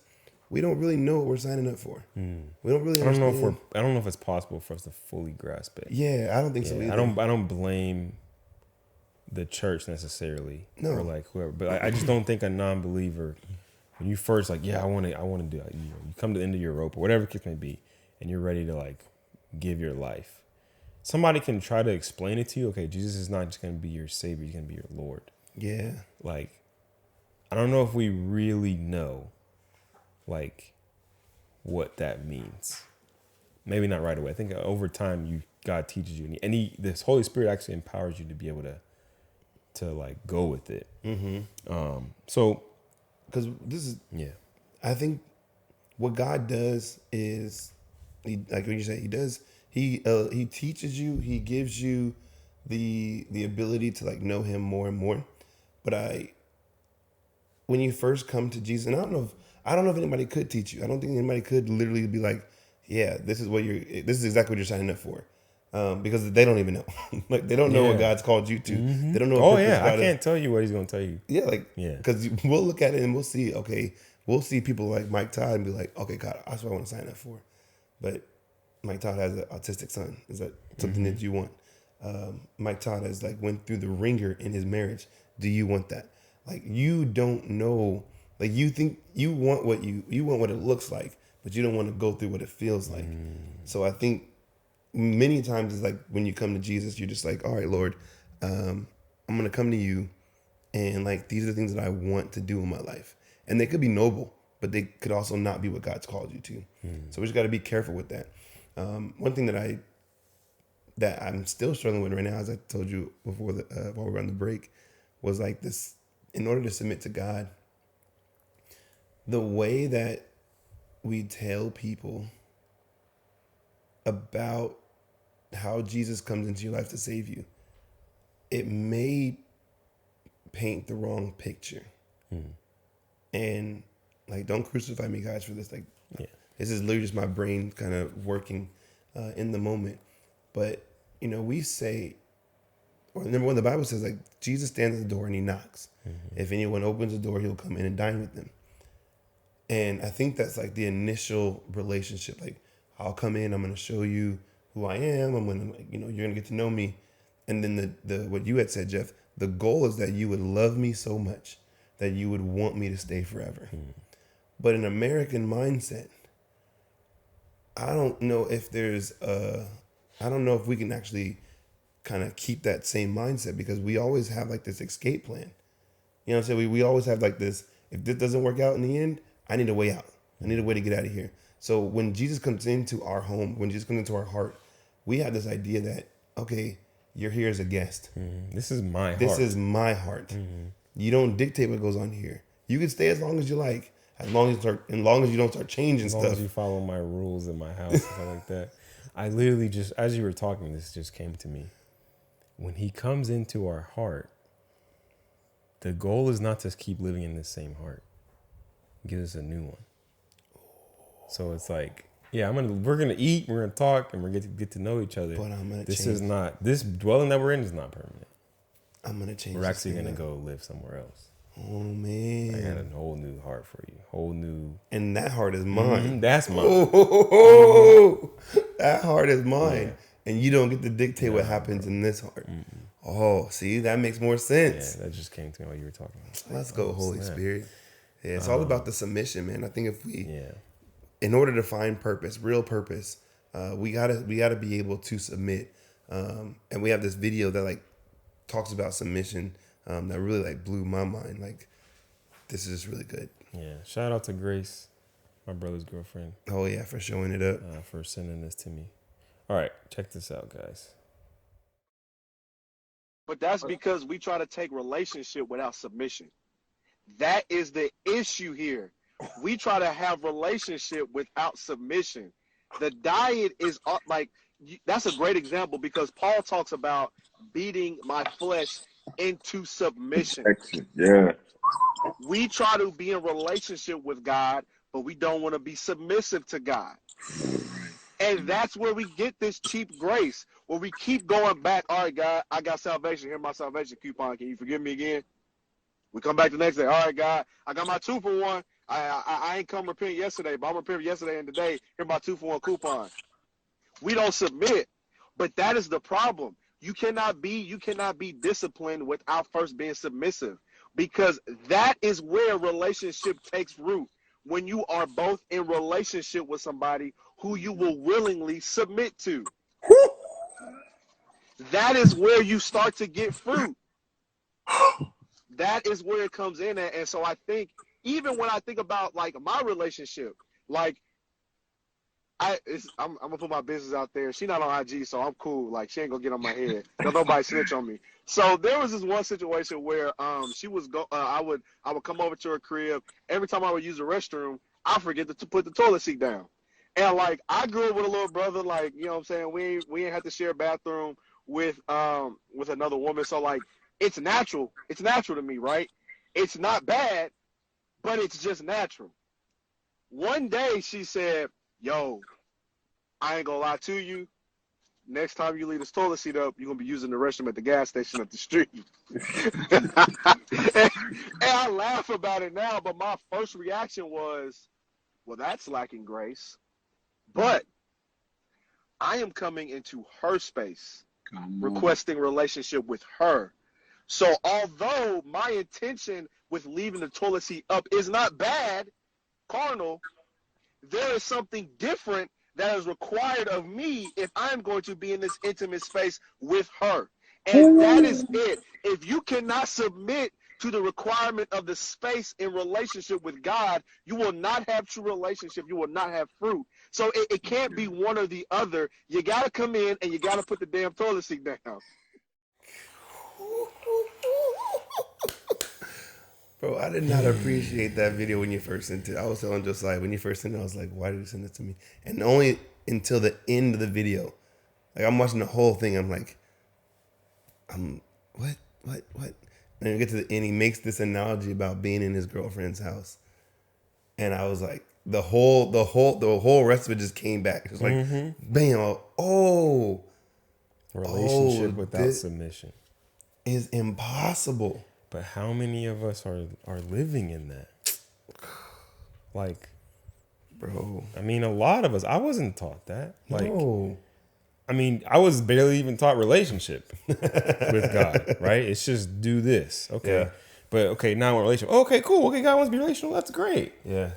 we don't really know what we're signing up for. We don't really understand. I don't know if it's possible for us to fully grasp it. Yeah, I don't think so either. I don't blame the church necessarily, No. or like whoever, but I just don't think a non-believer, when you first like, I want to do it, you come to the end of your rope or whatever the case may be, and you're ready to like give your life. Somebody can try to explain it to you. Okay, Jesus is not just going to be your savior; he's going to be your Lord. Yeah. Like, I don't know if we really know, like, what that means. Maybe not right away. I think over time, God teaches you, and this Holy Spirit actually empowers you to be able to like go with it. So, Because this is, yeah, I think what God does is, like what you say, he teaches you, he gives you the ability to like know him more and more. But when you first come to Jesus, and I don't know if anybody could teach you. I don't think anybody could literally be like, yeah, this is exactly what you're signing up for. Because they don't even know. Like they don't know what God's called you to. They don't know what purpose God I can't tell you what he's going to tell you. Yeah, because we'll look at it and we'll see people like Mike Todd and be like, okay, God, that's what I want to sign up for. But Mike Todd has an autistic son. Is that something that you want? Mike Todd has like went through the ringer in his marriage. Do you want that? Like you don't know. Like you think you want what it looks like, but you don't want to go through what it feels like. So I think many times it's like when you come to Jesus, you're just like, all right, Lord, I'm gonna come to you, and like these are the things that I want to do in my life, and they could be noble, but they could also not be what God's called you to. So we just got to be careful with that. One thing that I'm still struggling with right now, as I told you before while we were on the break, was like this: in order to submit to God, the way that we tell people about how Jesus comes into your life to save you, it may paint the wrong picture. And like, don't crucify me, guys, for this. Like, this is literally just my brain kind of working in the moment. But, we say, or number one, the Bible says, like, Jesus stands at the door and he knocks. If anyone opens the door, he'll come in and dine with them. And I think that's like the initial relationship. Like, I'll come in, I'm going to show you who I am. I'm going to, like, you're going to get to know me. And then the what you had said, Jeff, the goal is that you would love me so much that you would want me to stay forever. But in American mindset, I don't know if we can actually kind of keep that same mindset, because we always have like this escape plan. You know what I'm saying? We always have like this, if this doesn't work out in the end, I need a way out. I need a way to get out of here. So when Jesus comes into our home, when Jesus comes into our heart, we have this idea that, okay, you're here as a guest. This is my heart. This is my heart. You don't dictate what goes on here. You can stay as long as you like, as long as you don't start changing As long stuff. as you follow my rules in my house and stuff like that. I literally just, as you were talking, this just came to me. When he comes into our heart, the goal is not to keep living in the same heart. Give us a new one. So it's like, we're gonna eat, we're gonna talk, and we're gonna get to know each other. But I'm gonna This change. is not, this dwelling that we're in is not permanent. I'm gonna change. We're actually this gonna thing go live somewhere else. up. Oh man! I got a whole new heart for you. Whole new. And that heart is mine. That's mine. Oh, that heart is mine. And you don't get to dictate what happens in this heart. Oh, see, that makes more sense. Yeah, that just came to me while you were talking. Let's go, Holy Spirit. Yeah, it's all about the submission, man. I think if we, Yeah. in order to find purpose, real purpose, we gotta be able to submit. And we have this video that like talks about submission that really like blew my mind. Like, this is just really good. Yeah. Shout out to Grace, my brother's girlfriend, Oh yeah, for showing it up. for sending this to me. All right, check this out, guys. But that's because we try to take relationship without submission. That is the issue here. We try to have relationship without submission. The diet is like, that's a great example because Paul talks about beating my flesh into submission. Yeah. We try to be in relationship with God, but we don't want to be submissive to God. And that's where we get this cheap grace, where we keep going back. All right, God, I got salvation. Here's my salvation coupon. Can you forgive me again? We come back the next day. All right, God, I got my 2-for-1. I ain't come repent yesterday, but I'm repent yesterday and today. Here's my 2-for-1 coupon. We don't submit, but that is the problem. You cannot be disciplined without first being submissive, because that is where relationship takes root. When you are both in relationship with somebody who you will willingly submit to, that is where you start to get fruit. That is where it comes in at. And so I think, even when I think about like my relationship, like I'm gonna put my business out there. She not on IG, so I'm cool. Like, she ain't gonna get on my head. Don't nobody snitch on me. So there was this one situation where she was I would come over to her crib. Every time I would use the restroom, I forget to put the toilet seat down. And like, I grew up with a little brother. Like, you know what I'm saying? We ain't have to share a bathroom with another woman. So like, it's natural. It's natural to me, right? It's not bad, but it's just natural. One day she said, yo, I ain't gonna lie to you. Next time you leave this toilet seat up, you're gonna be using the restroom at the gas station up the street. and I laugh about it now, but my first reaction was, well, that's lacking grace. But I am coming into her space, requesting relationship with her. So although my intention with leaving the toilet seat up is not bad, carnal, there is something different that is required of me if I'm going to be in this intimate space with her. And that is it. If you cannot submit to the requirement of the space in relationship with God, you will not have true relationship. You will not have fruit. So it can't be one or the other. You got to come in and you got to put the damn toilet seat down. Bro, I did not appreciate that video when you first sent it. I was telling just like, when you first sent it, I was like, why did you send it to me? And only until the end of the video, like, I'm watching the whole thing, I'm like, what? And you get to the end, he makes this analogy about being in his girlfriend's house. And I was like, the whole rest of it just came back. It was like, bam, Relationship without submission is impossible. But how many of us are living in that? Like, bro, I mean, a lot of us. I wasn't taught that. Like, no. I mean, I was barely even taught relationship with God, right? It's just do this. Okay. Yeah. But okay, now we're relational. Okay, cool. Okay, God wants to be relational. That's great. Yeah.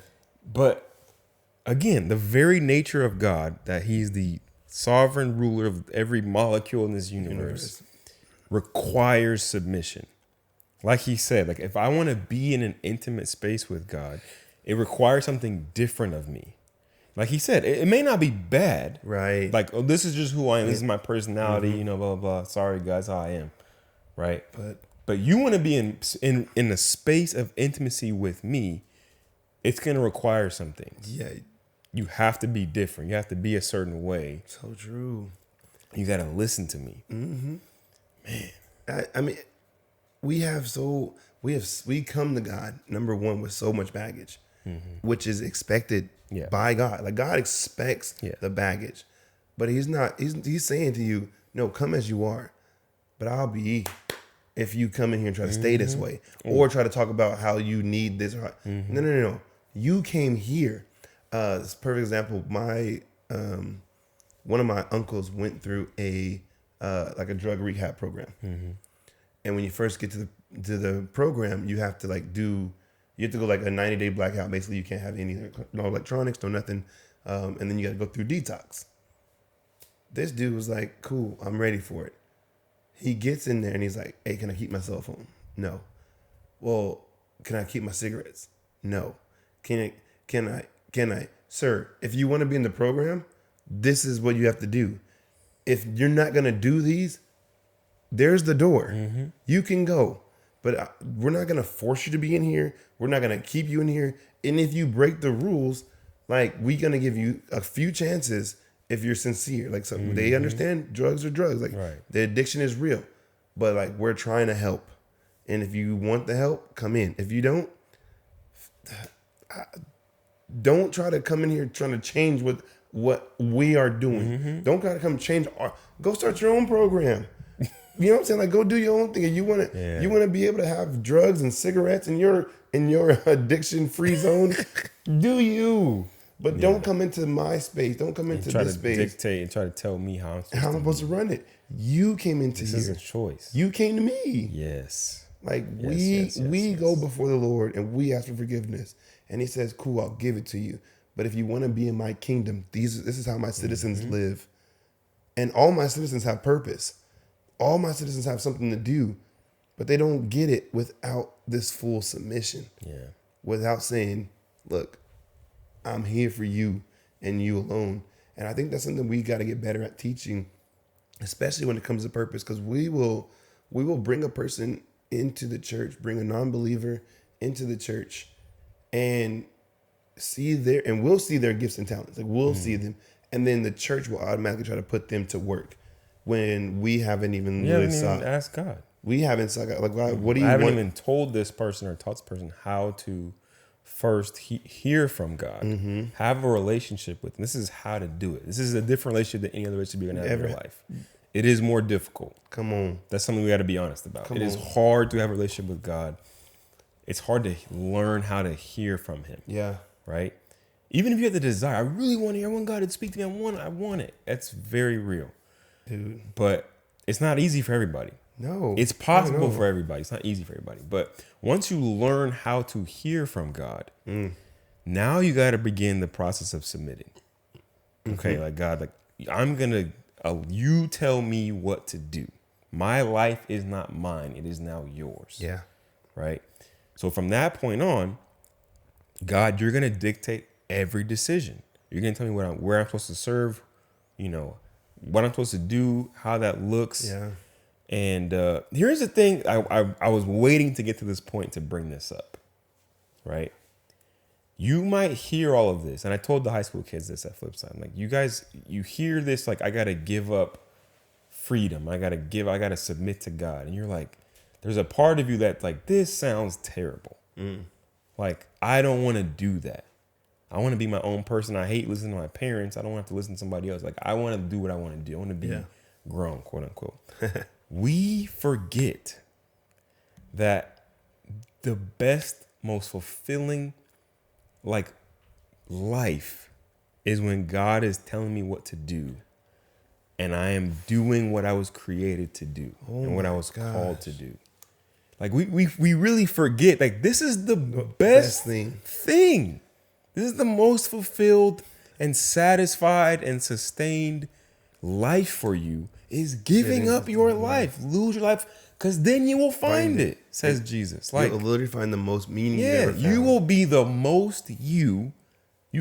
But again, the very nature of God, that he's the sovereign ruler of every molecule in this universe, requires submission. Like he said, like, if I want to be in an intimate space with God, it requires something different of me. Like he said, it may not be bad. Right. Like, oh, this is just who I am. This is my personality, you know, blah, blah, blah. Sorry, guys, how I am. Right. But you want to be in a space of intimacy with me, it's going to require some things. Yeah. You have to be different. You have to be a certain way. So true. You got to listen to me. Mm-hmm. Man. I mean, we come to God, number one, with so much baggage, which is expected by God. Like, God expects the baggage, but he's saying to you, no, come as you are, but I'll be if you come in here and try to stay this way or try to talk about how you need this. No. You came here. This perfect example. My, one of my uncles went through a drug rehab program. And when you first get to the program, you have to go like a 90-day blackout. Basically, you can't have no electronics, no nothing. And then you got to go through detox. This dude was like, cool, I'm ready for it. He gets in there and he's like, hey, can I keep my cell phone? No. Well, can I keep my cigarettes? No. Can I? Sir, if you want to be in the program, this is what you have to do. If you're not going to do these, there's the door. You can go. But we're not going to force you to be in here. We're not going to keep you in here. And if you break the rules, like, we're going to give you a few chances if you're sincere. Like, so they understand drugs are drugs. Like, the addiction is real. But, like, we're trying to help. And if you want the help, come in. If you don't try to come in here trying to change what we are doing. Don't try to come change go start your own program. You know what I'm saying? Like, go do your own thing. And you want to be able to have drugs and cigarettes in your addiction free zone. Do you? But don't come into my space. Don't come into this space. Dictate and try to tell me how I'm supposed to run it. You came into this here. is a choice. You came to me. Yes. Like, we go before the Lord and we ask for forgiveness. And he says, cool, I'll give it to you. But if you want to be in my kingdom, this is how my citizens live. And all my citizens have purpose. All my citizens have something to do. But they don't get it without this full submission. Yeah. Without saying, look, I'm here for you and you alone. And I think that's something we got to get better at teaching, especially when it comes to purpose, because we will bring a person into the church, bring a non-believer into the church, and we'll see their gifts and talents. Like, we'll see them, and then the church will automatically try to put them to work when we haven't even asked God. We haven't sought God. Like, what do you I haven't want? even told this person or taught this person how to first hear from God, have a relationship with him. This is how to do it. This is a different relationship than any other relationship you're going to have in your life. It is more difficult. Come on. That's something we got to be honest about. It is hard to have a relationship with God. It's hard to learn how to hear from him. Yeah. Right? Even if you have the desire, I really want to hear. I want God to speak to me. I want it. That's very real. Dude. But it's not easy for everybody. No. It's possible for everybody. It's not easy for everybody. But once you learn how to hear from God, now you got to begin the process of submitting. Okay, like, God, like, I'm going to, you tell me what to do. My life is not mine. It is now yours. Yeah. Right? So from that point on, God, you're going to dictate every decision. You're going to tell me where I'm supposed to serve, what I'm supposed to do, how that looks. Yeah. And here's the thing. I was waiting to get to this point to bring this up, right? You might hear all of this. And I told the high school kids this at Flipside. I'm like, you guys, you hear this, like, I got to give up freedom. I got to submit to God. And you're like, there's a part of you that's like, this sounds terrible. Like, I don't want to do that. I want to be my own person. I hate listening to my parents. I don't want to have to listen to somebody else. Like, I want to do what I want to do. I want to be grown, quote unquote. We forget that the best, most fulfilling, like, life is when God is telling me what to do and I am doing what I was created to do and what I was called to do. Like, we really forget, like, this is the best thing. This is the most fulfilled and satisfied and sustained life for you, is giving up your life. Lose your life, because then you will find it, says Jesus. Like, you'll literally find the most meaning you've ever found. You will be the most you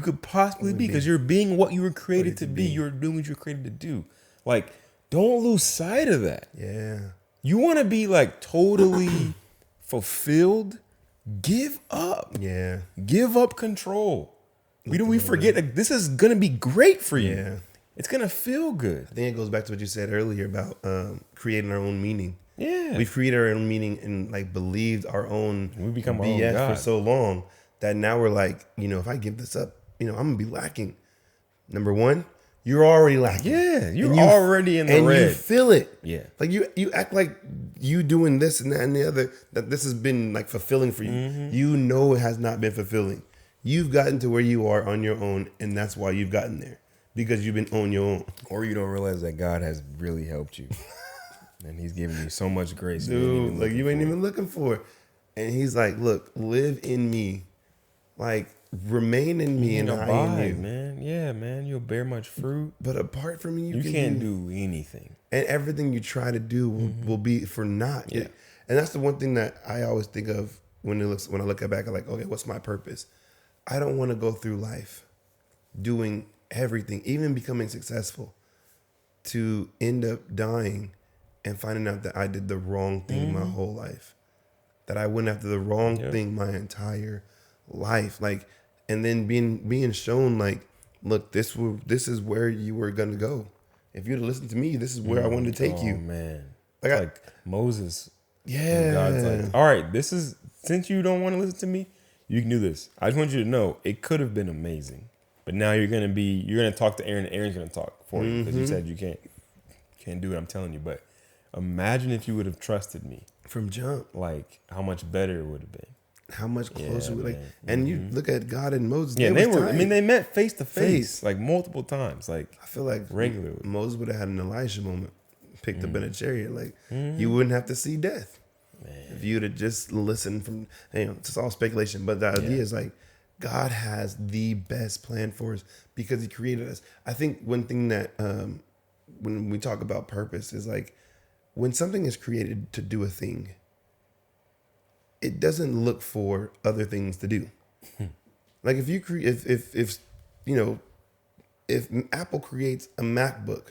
could possibly be, because you're being what you were created to be. You're doing what you're created to do. Like, don't lose sight of that. Yeah. You want to be, like, totally fulfilled? Give up. Yeah. Give up control. We forget, like, this is going to be great for you. Yeah. It's going to feel good. I think it goes back to what you said earlier about creating our own meaning. Yeah. We've created our own meaning and, like, believed our own We become our own BS God for so long that now we're like, if I give this up, I'm going to be lacking. Number one, you're already lacking. Yeah. You're already in the red. And you feel it. Yeah. Like, you act like you doing this and that and the other, that this has been, like, fulfilling for you. It has not been fulfilling. You've gotten to where you are on your own, and that's why you've gotten there. Because you've been on your own. Or you don't realize that God has really helped you. And he's given you so much grace. Dude, like, you ain't even looking for it. And he's like, look, live in me. Like, remain in me and I in you. Man. Yeah, man. You'll bear much fruit. But apart from me, you can't do anything. And everything you try to do will be for naught. Yeah. And that's the one thing that I always think of when I look back, I'm like, okay, what's my purpose? I don't want to go through life doing everything, even becoming successful, to end up dying and finding out that I did the wrong thing my whole life, that I went after the wrong thing my entire life, like, and then being shown like, look, this is where you were gonna go. If you'd listen to me, this is where I wanted to take you. Oh man, Like, like Moses. Yeah. God's like, all right, this is, since you don't want to listen to me, you can do this. I just want you to know it could have been amazing, but now you're gonna talk to Aaron. And Aaron's gonna talk for you because you said you can't do it. I'm telling you. But imagine if you would have trusted me from jump, like how much better it would have been. how much closer, Yeah, like, man. and you look at God and Moses. Yeah, they were. tight. I mean, they met face to Face. face like multiple times. Like I feel like regularly. Moses would have had an Elijah moment, picked up in a chariot. Like you wouldn't have to see death if you'd have just listened from. It's all speculation, but the idea is like God has the best plan for us because He created us. I think one thing that when we talk about purpose is like when something is created to do a thing, it doesn't look for other things to do. Like if you if Apple creates a MacBook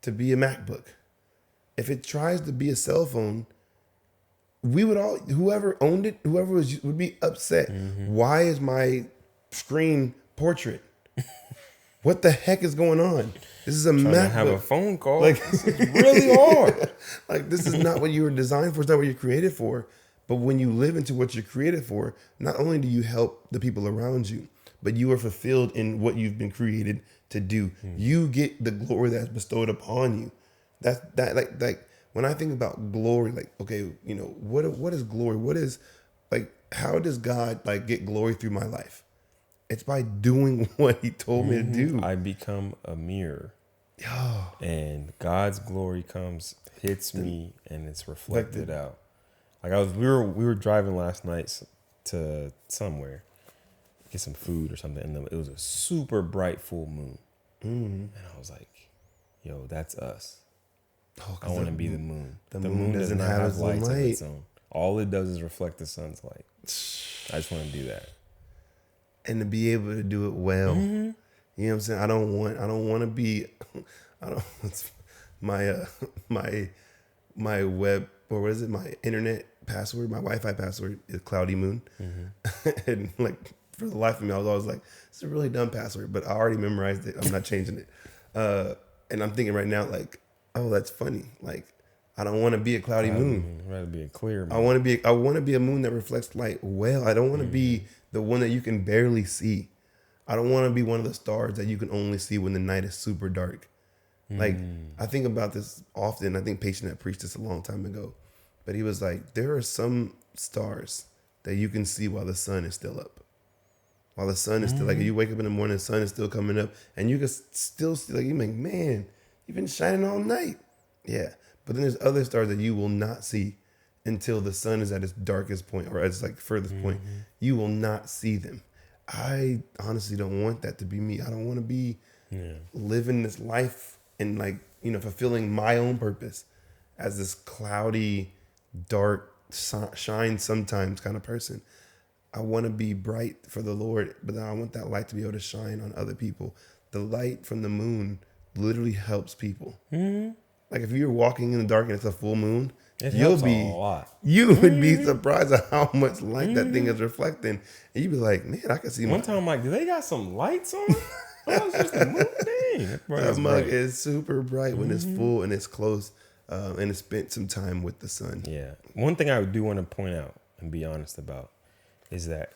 to be a MacBook, if it tries to be a cell phone, we would all, whoever owned it, would be upset. Why is my screen portrait? What the heck is going on? This is a trying MacBook. to have a phone call. Like, This is really hard. Like, this is not what you were designed for. It's not what you're created for. But when you live into what you're created for, not only do you help the people around you, but you are fulfilled in what you've been created to do. You get the glory that's bestowed upon you. Like when I think about glory, like, okay, what is glory? What is, like, how does God like get glory through my life? It's by doing what He told me to do. I become a mirror. And God's glory hits me, and it's reflected out. Like we were driving last night to somewhere, get some food or something, and it was a super bright full moon. And I was like, "Yo, that's us. I want to be the moon. The moon doesn't have its lights own of light. its own. All it does is reflect the sun's light. I just want to do that." And to be able to do it well. You know what I'm saying? I don't want to be, my web, or what is it? My internet password, my Wi-Fi password is Cloudy Moon. And like, for the life of me, I was always like, it's a really dumb password, but I already memorized it. I'm not changing it. And I'm thinking right now, like, oh, that's funny. Like, I don't want to be a cloudy moon. I'd rather be a clear moon. I want to be a moon that reflects light well. I don't want to be the one that you can barely see. I don't want to be one of the stars that you can only see when the night is super dark. Like, I think about this often. I think Patient had preached this a long time ago, but he was like, there are some stars that you can see while the sun is still up. While the sun is still, like, you wake up in the morning, the sun is still coming up, and you can still see, like, you like, man, you've been shining all night. Yeah. But then there's other stars that you will not see until the sun is at its darkest point, or at its like furthest point. You will not see them. I honestly don't want that to be me. I don't want to be living this life and, like, fulfilling my own purpose as this cloudy, dark, shine sometimes kind of person. I want to be bright for the Lord, but then I want that light to be able to shine on other people. The light from the moon literally helps people. Like, if you're walking in the dark and it's a full moon, you would be surprised at how much light that thing is reflecting. And you'd be like, man, I can see One time I'm like, do they got some lights on? Oh, it's just a moon. Dang. That mug is super bright when it's full and it's close, and it's spent some time with the sun. Yeah. One thing I do want to point out and be honest about is that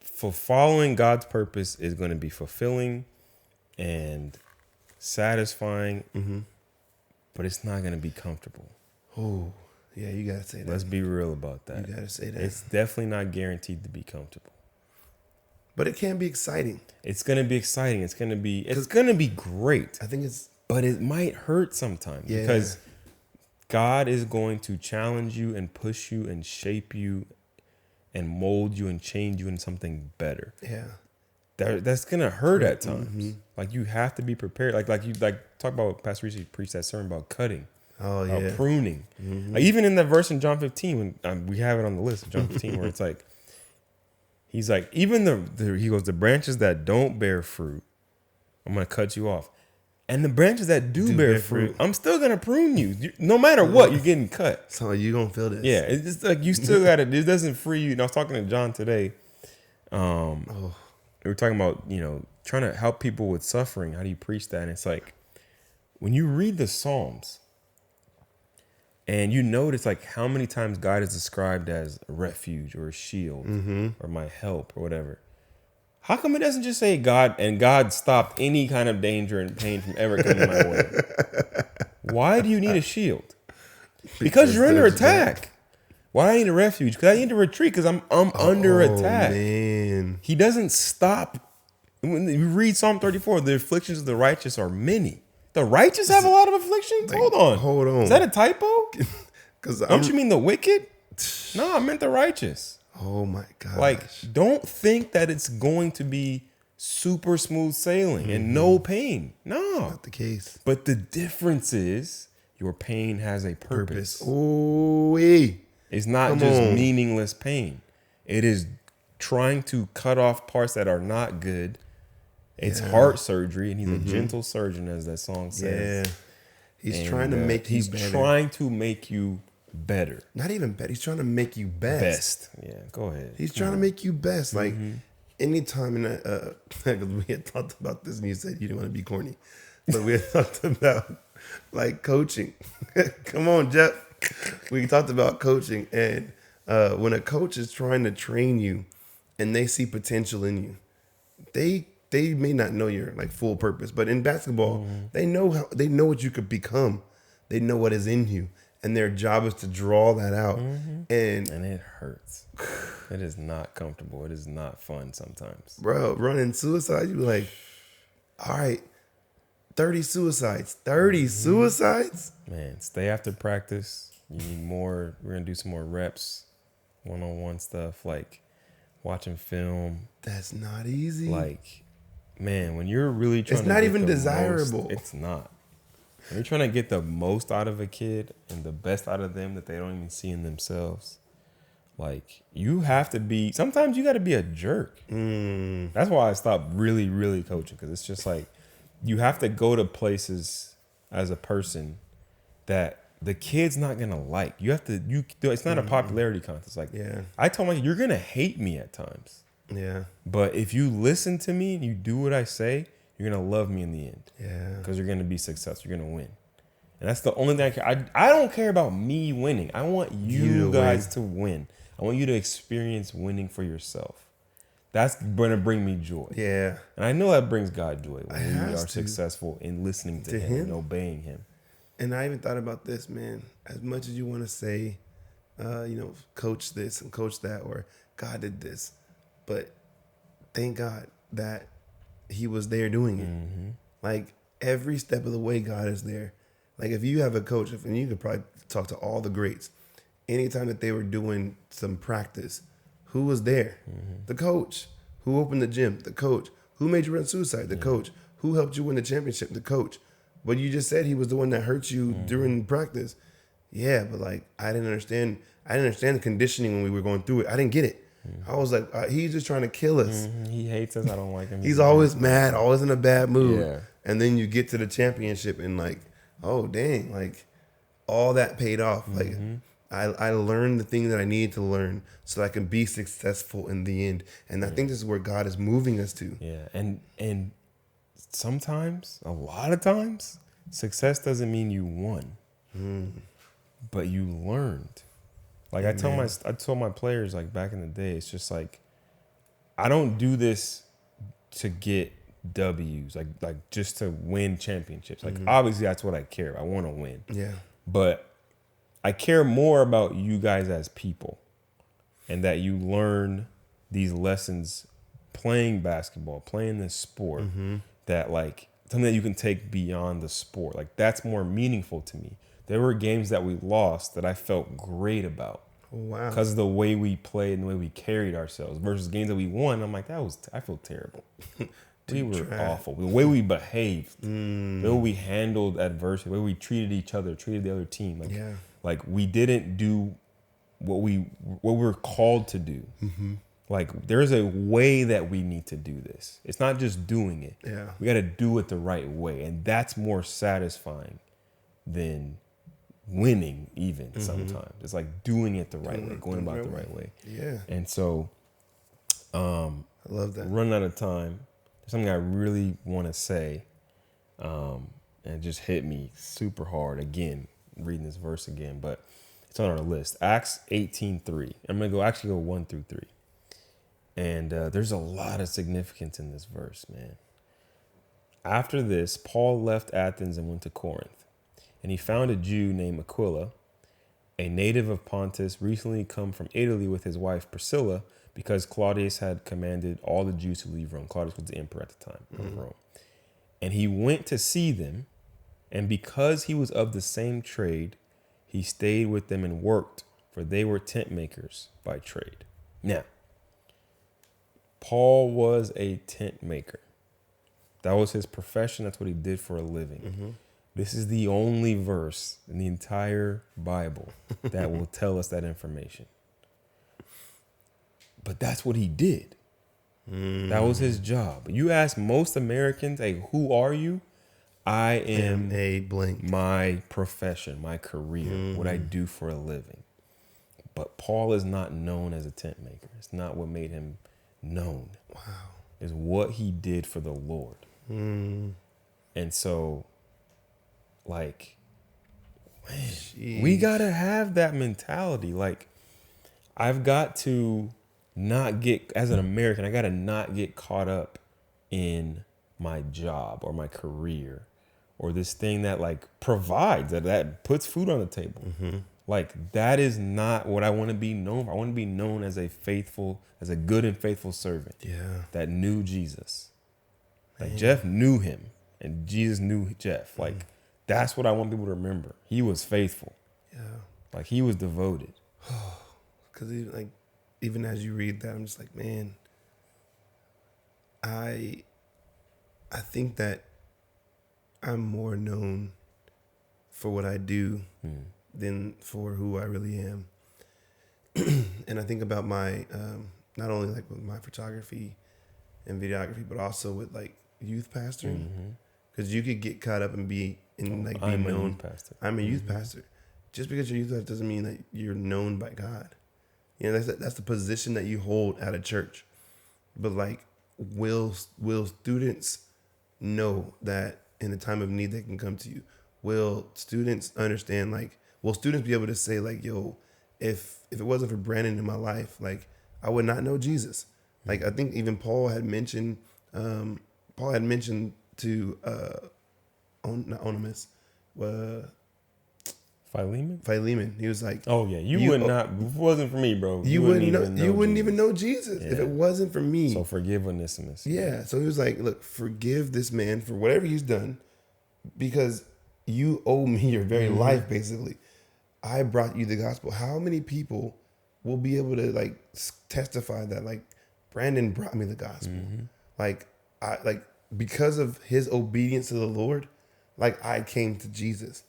for following God's purpose is going to be fulfilling and satisfying, but it's not going to be comfortable. Oh, yeah, you got to say that. Let's be real about that. You got to say that. It's definitely not guaranteed to be comfortable. But it can be exciting. It's going to be exciting. It's going to be great. I think it's... But it might hurt sometimes because God is going to challenge you and push you and shape you and mold you and change you into something better. Yeah. That's gonna hurt at times. Like, you have to be prepared. Like you talk about Pastor Reese preached that sermon about cutting. Oh yeah. Pruning. Like, even in that verse in John 15, when we have it on the list of John 15, where it's like, he's like, even he goes, the branches that don't bear fruit, I'm gonna cut you off. And the branches that do bear fruit, I'm still gonna prune you. No matter what, you're getting cut. So you gonna feel this? Yeah, it's just like you still gotta. It doesn't free you. And I was talking to John today. We were talking about trying to help people with suffering. How do you preach that? And it's like when you read the Psalms, and you notice like how many times God is described as a refuge or a shield or my help or whatever. How come it doesn't just say God and God stopped any kind of danger and pain from ever coming my way? Why do you need a shield? Because you're under attack. Why do I need a refuge? Because I need to retreat because I'm under attack. Man. He doesn't stop. When you read Psalm 34, the afflictions of the righteous are many. The righteous have a lot of afflictions? Hold on. Is that a typo? Don't you mean the wicked? No, I meant the righteous. Oh my gosh. Like, don't think that it's going to be super smooth sailing and no pain. No. Not the case. But the difference is your pain has a purpose. Oh, It's not just meaningless pain. It is trying to cut off parts that are not good. It's heart surgery, and he's a gentle surgeon, as that song says. Yeah. He's trying to make you better. He's trying to make you better. Not even better. He's trying to make you best. Yeah, go ahead. He's trying to make you best. Like anytime in that, we had talked about this and you said you didn't want to be corny, but we had talked about like coaching. Come on, Jeff. We talked about coaching, and when a coach is trying to train you and they see potential in you, they may not know your like full purpose, but in basketball, they know what you could become. They know what is in you. And their job is to draw that out. And it hurts. It is not comfortable. It is not fun sometimes. Bro, running suicide, you be like, all right, 30 suicides. 30 suicides? Man, stay after practice. You need more. We're going to do some more reps, one-on-one stuff, like watching film. That's not easy. Like, man, when you're really trying it's to not get even the desirable. It's not. When you're trying to get the most out of a kid and the best out of them that they don't even see in themselves, like you have to be, sometimes you got to be a jerk. That's why I stopped really, really coaching, because it's just like you have to go to places as a person that the kid's not going to like. You have to, it's not a popularity contest. Like, I told my kid, you're going to hate me at times. Yeah. But if you listen to me and you do what I say, you're going to love me in the end. Yeah. Because you're going to be successful. You're going to win. And that's the only thing I care. I don't care about me winning. I want you guys to win. I want you to experience winning for yourself. That's going to bring me joy. Yeah. And I know that brings God joy when we are successful in listening to him and obeying him. And I even thought about this, man. As much as you want to say, coach this and coach that, or God did this, but thank God that he was there doing it. Like every step of the way, God is there. Like if you have a coach, and you could probably talk to all the greats, anytime that they were doing some practice, who was there? The coach. Who opened the gym? The coach. Who made you run suicide? The coach. Who helped you win the championship? The coach. But you just said he was the one that hurt you during practice. Yeah, but like I didn't understand the conditioning when we were going through it. I didn't get it. I was like, he's just trying to kill us. He hates us. I don't like him. He's always mad, always in a bad mood. Yeah. And then you get to the championship and like, oh dang, like all that paid off. Like I learned the thing that I needed to learn so that I can be successful in the end. And I think this is where God is moving us to. Yeah. And sometimes, a lot of times, success doesn't mean you won. But you learned. Like I told my players like back in the day, it's just like I don't do this to get W's, like just to win championships. Like obviously that's what I care. I want to win. Yeah. But I care more about you guys as people, and that you learn these lessons playing basketball, playing this sport, that like something that you can take beyond the sport. Like that's more meaningful to me. There were games that we lost that I felt great about. Wow. Because of the way we played and the way we carried ourselves versus games that we won. I'm like, I feel terrible. We were awful. The way we behaved, the way we handled adversity, the way we treated each other, treated the other team. Like we didn't do what we were called to do. Like, there's a way that we need to do this. It's not just doing it. Yeah. We got to do it the right way. And that's more satisfying than winning even sometimes. It's like doing it the right way, going about the right way. Yeah. And so, I love that. running out of time, there's something I really want to say, and it just hit me super hard again, reading this verse again, but it's on our list. Acts 18:3. I'm going to go 1 through 3. And there's a lot of significance in this verse, man. After this, Paul left Athens and went to Corinth. And he found a Jew named Aquila, a native of Pontus, recently come from Italy with his wife Priscilla, because Claudius had commanded all the Jews to leave Rome. Claudius was the emperor at the time of Rome. And he went to see them. And because he was of the same trade, he stayed with them and worked, for they were tent makers by trade. Now, Paul was a tent maker. That was his profession. That's what he did for a living. This is the only verse in the entire Bible that will tell us that information. But that's what he did. That was his job. You ask most Americans, hey, who are you? I am a blank. My profession, my career, what I do for a living. But Paul is not known as a tent maker. It's not what made him known. Wow. Is what he did for the Lord. And so, like, man, we gotta have that mentality. Like, I've got to not get, as an American, I gotta not get caught up in my job or my career or this thing that like provides, that puts food on the table. Like, that is not what I want to be known for. I want to be known as a good and faithful servant. Yeah. That knew Jesus. Like, Jeff knew him and Jesus knew Jeff. Like, that's what I want people to remember. He was faithful. Yeah. Like, he was devoted. Because even as you read that, I'm just like, man, I think that I'm more known for what I do than for who I really am. And I think about my, not only like with my photography and videography, but also with like youth pastoring. Because you could get caught up and be in like being known. Youth pastor. I'm a youth pastor. Just because you're a youth pastor doesn't mean that you're known by God. You know, that's the position that you hold at a church. But like, will students know that in a time of need they can come to you? Will students understand, like, will students be able to say, like, yo, if it wasn't for Brandon in my life, like, I would not know Jesus. Like, I think even Paul had mentioned to not Onesimus, Philemon. He was like, oh yeah, you would not, if it wasn't for me, bro. You wouldn't even know Jesus if it wasn't for me. So forgive Onesimus. Yeah. So he was like, look, forgive this man for whatever he's done, because you owe me your very life, basically. I brought you the gospel. How many people will be able to like testify that like Brandon brought me the gospel? Like because of his obedience to the Lord, like I came to Jesus.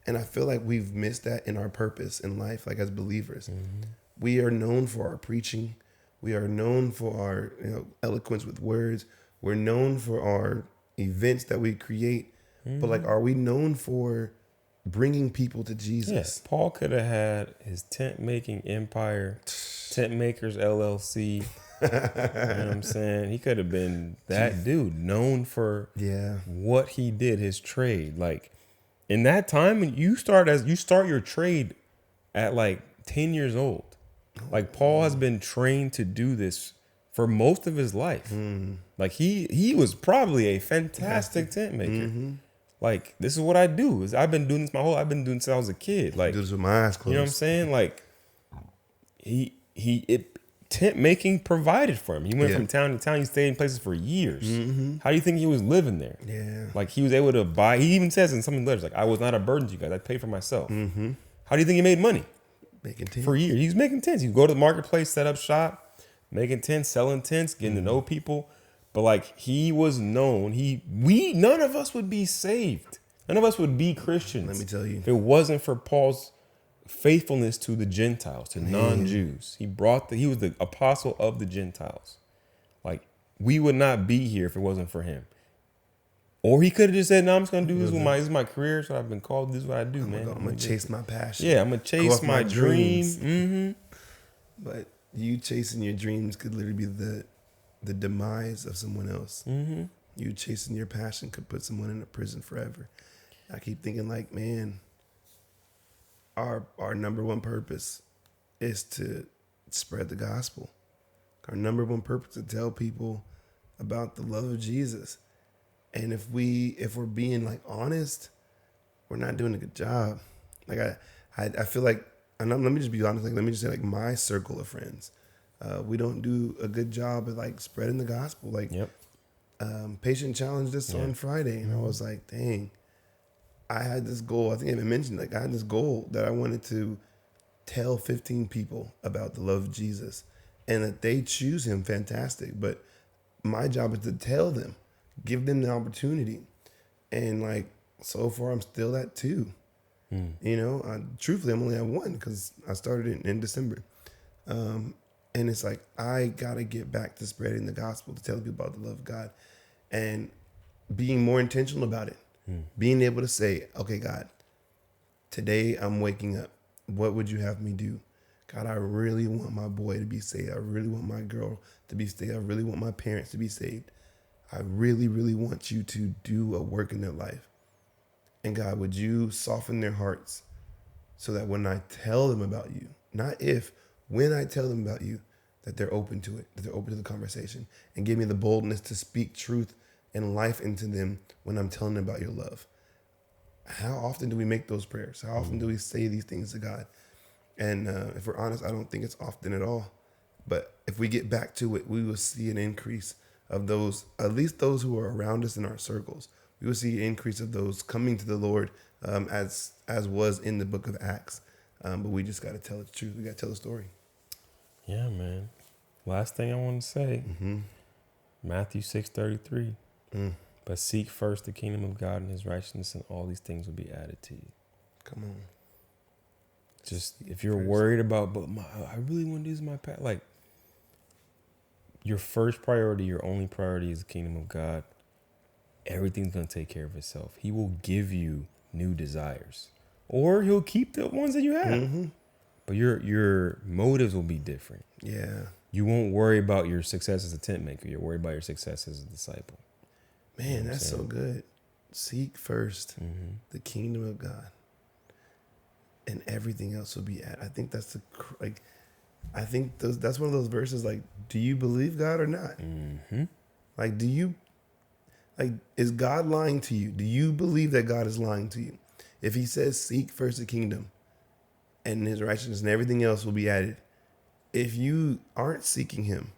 And I feel like we've missed that in our purpose in life, like as believers. We are known for our preaching. We are known for our eloquence with words. We're known for our events that we create. But like, are we known for bringing people to Jesus? Yes, Paul could have had his tent making empire, Tent Makers LLC. You know what I'm saying? He could have been that dude known for what he did, his trade. Like, in that time, when you start your trade at like 10 years old. Like, Paul has been trained to do this for most of his life. Like, he was probably a fantastic tent maker. Like, this is what I do. I've been doing this since I was a kid. Like, do this with my eyes closed. You know what I'm saying? Like, tent making provided for him. He went from town to town. He stayed in places for years. How do you think he was living there? Yeah. Like, he was able to buy. He even says in some of the letters, like, I was not a burden to you guys. I paid for myself. How do you think he made money? Making tents. For years. He was making tents. He'd go to the marketplace, set up shop, making tents, selling tents, getting to know people. But like, he was known. None of us would be saved. None of us would be Christians. Let me tell you. If it wasn't for Paul's faithfulness to the Gentiles, to non-Jews. He was the apostle of the Gentiles. Like, we would not be here if it wasn't for him. Or he could have just said, no, I'm just going to do this. This is my career. So I've been called. This is what I do, man. I'm going to chase my passion. Yeah, I'm going to chase my dream. Mm-hmm. But you chasing your dreams could literally be the demise of someone else. Mm-hmm. You chasing your passion could put someone in a prison forever. I keep thinking like, man, our number one purpose is to spread the gospel. Our number one purpose is to tell people about the love of Jesus. And if we're being like honest, we're not doing a good job. Like I feel like, and let me just be honest. Like, let me just say, like, my circle of friends, we don't do a good job of like spreading the gospel. Like, Patient challenged this on Friday, and I was like, dang, I had this goal. I think I even mentioned, like, I had this goal that I wanted to tell 15 people about the love of Jesus, and that they choose him. Fantastic, but my job is to tell them. Give them the opportunity. And like, so far I'm still at 2. You know, truthfully, I'm only at 1 because I started it in December. And it's like, I got to get back to spreading the gospel, to tell people about the love of God and being more intentional about it. Being able to say, okay, God, today I'm waking up. What would you have me do? God, I really want my boy to be saved. I really want my girl to be saved. I really want my parents to be saved. I really, really want you to do a work in their life. And God, would you soften their hearts so that when I tell them about you, not if, when I tell them about you, that they're open to it, that they're open to the conversation, and give me the boldness to speak truth and life into them when I'm telling them about your love. How often do we make those prayers? How often do we say these things to God? And if we're honest, I don't think it's often at all. But if we get back to it, we will see an increase of those, at least those who are around us in our circles. We will see an increase of those coming to the Lord, as was in the book of Acts. But we just got to tell the truth. We got to tell the story. Yeah, man. Last thing I want to say, Matthew 6:33. But seek first the kingdom of God and his righteousness, and all these things will be added to you. Come on. Just, if you're worried about, but I really want to do this in my path, like, your first priority, your only priority is the kingdom of God. Everything's going to take care of itself. He will give you new desires, or he'll keep the ones that you have. But your motives will be different. Yeah. You won't worry about your success as a tent maker. You're worried about your success as a disciple. Man, that's so good. Seek first the kingdom of God, and everything else will be added. I think that's I think that's one of those verses. Like, do you believe God or not? Like, is God lying to you? Do you believe that God is lying to you? If he says, seek first the kingdom and his righteousness, and everything else will be added. If you aren't seeking him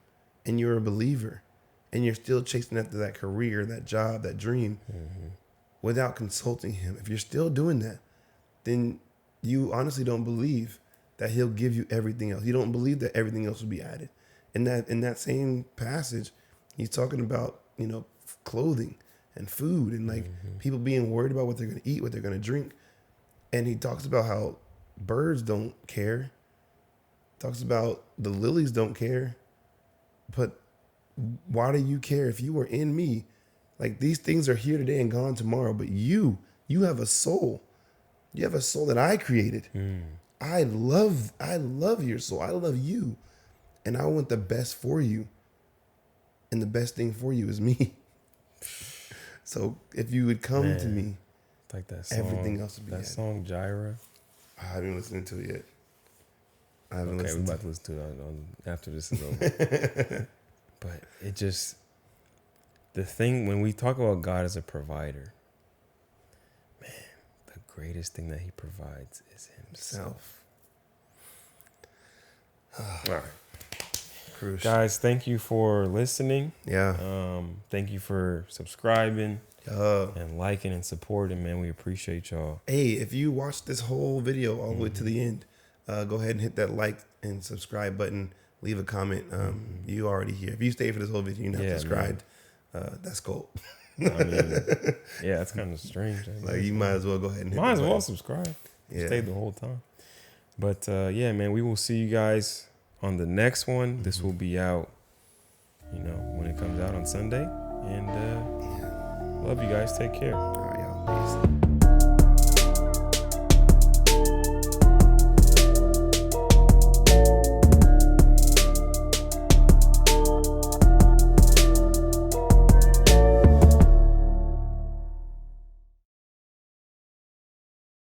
and you're a believer and you're still chasing after that career, that job, that dream, without consulting him, if you're still doing that, then you honestly don't believe that he'll give you everything else. You don't believe that everything else will be added. In that same passage, he's talking about, you know, clothing and food and like people being worried about what they're going to eat, what they're going to drink. And he talks about how birds don't care. Talks about the lilies don't care. But why do you care? If you were in me, like, these things are here today and gone tomorrow, but you have a soul. You have a soul that I created. I love your soul. I love you. And I want the best for you. And the best thing for you is me. So if you would come to me, like that song, everything else would be that added. song Jireh. I haven't listened to it yet. Okay, we're about to listen to it on after this is over. But it just, the thing, when we talk about God as a provider, man, the greatest thing that he provides is himself. All right. Cruise. Guys, thank you for listening. Yeah. Thank you for subscribing and liking and supporting, man. We appreciate y'all. Hey, if you watched this whole video all the way to the end, go ahead and hit that like and subscribe button. Leave a comment. You already here. If you stayed for this whole video, you're not subscribed. That's cool. I mean, yeah, that's kind of strange. Like, you might as well go ahead and hit might as the well button. subscribe. Yeah. Stayed the whole time. But yeah, man, we will see you guys on the next one. This will be out, when it comes out on Sunday. And love you guys. Take care. All right, y'all. Peace.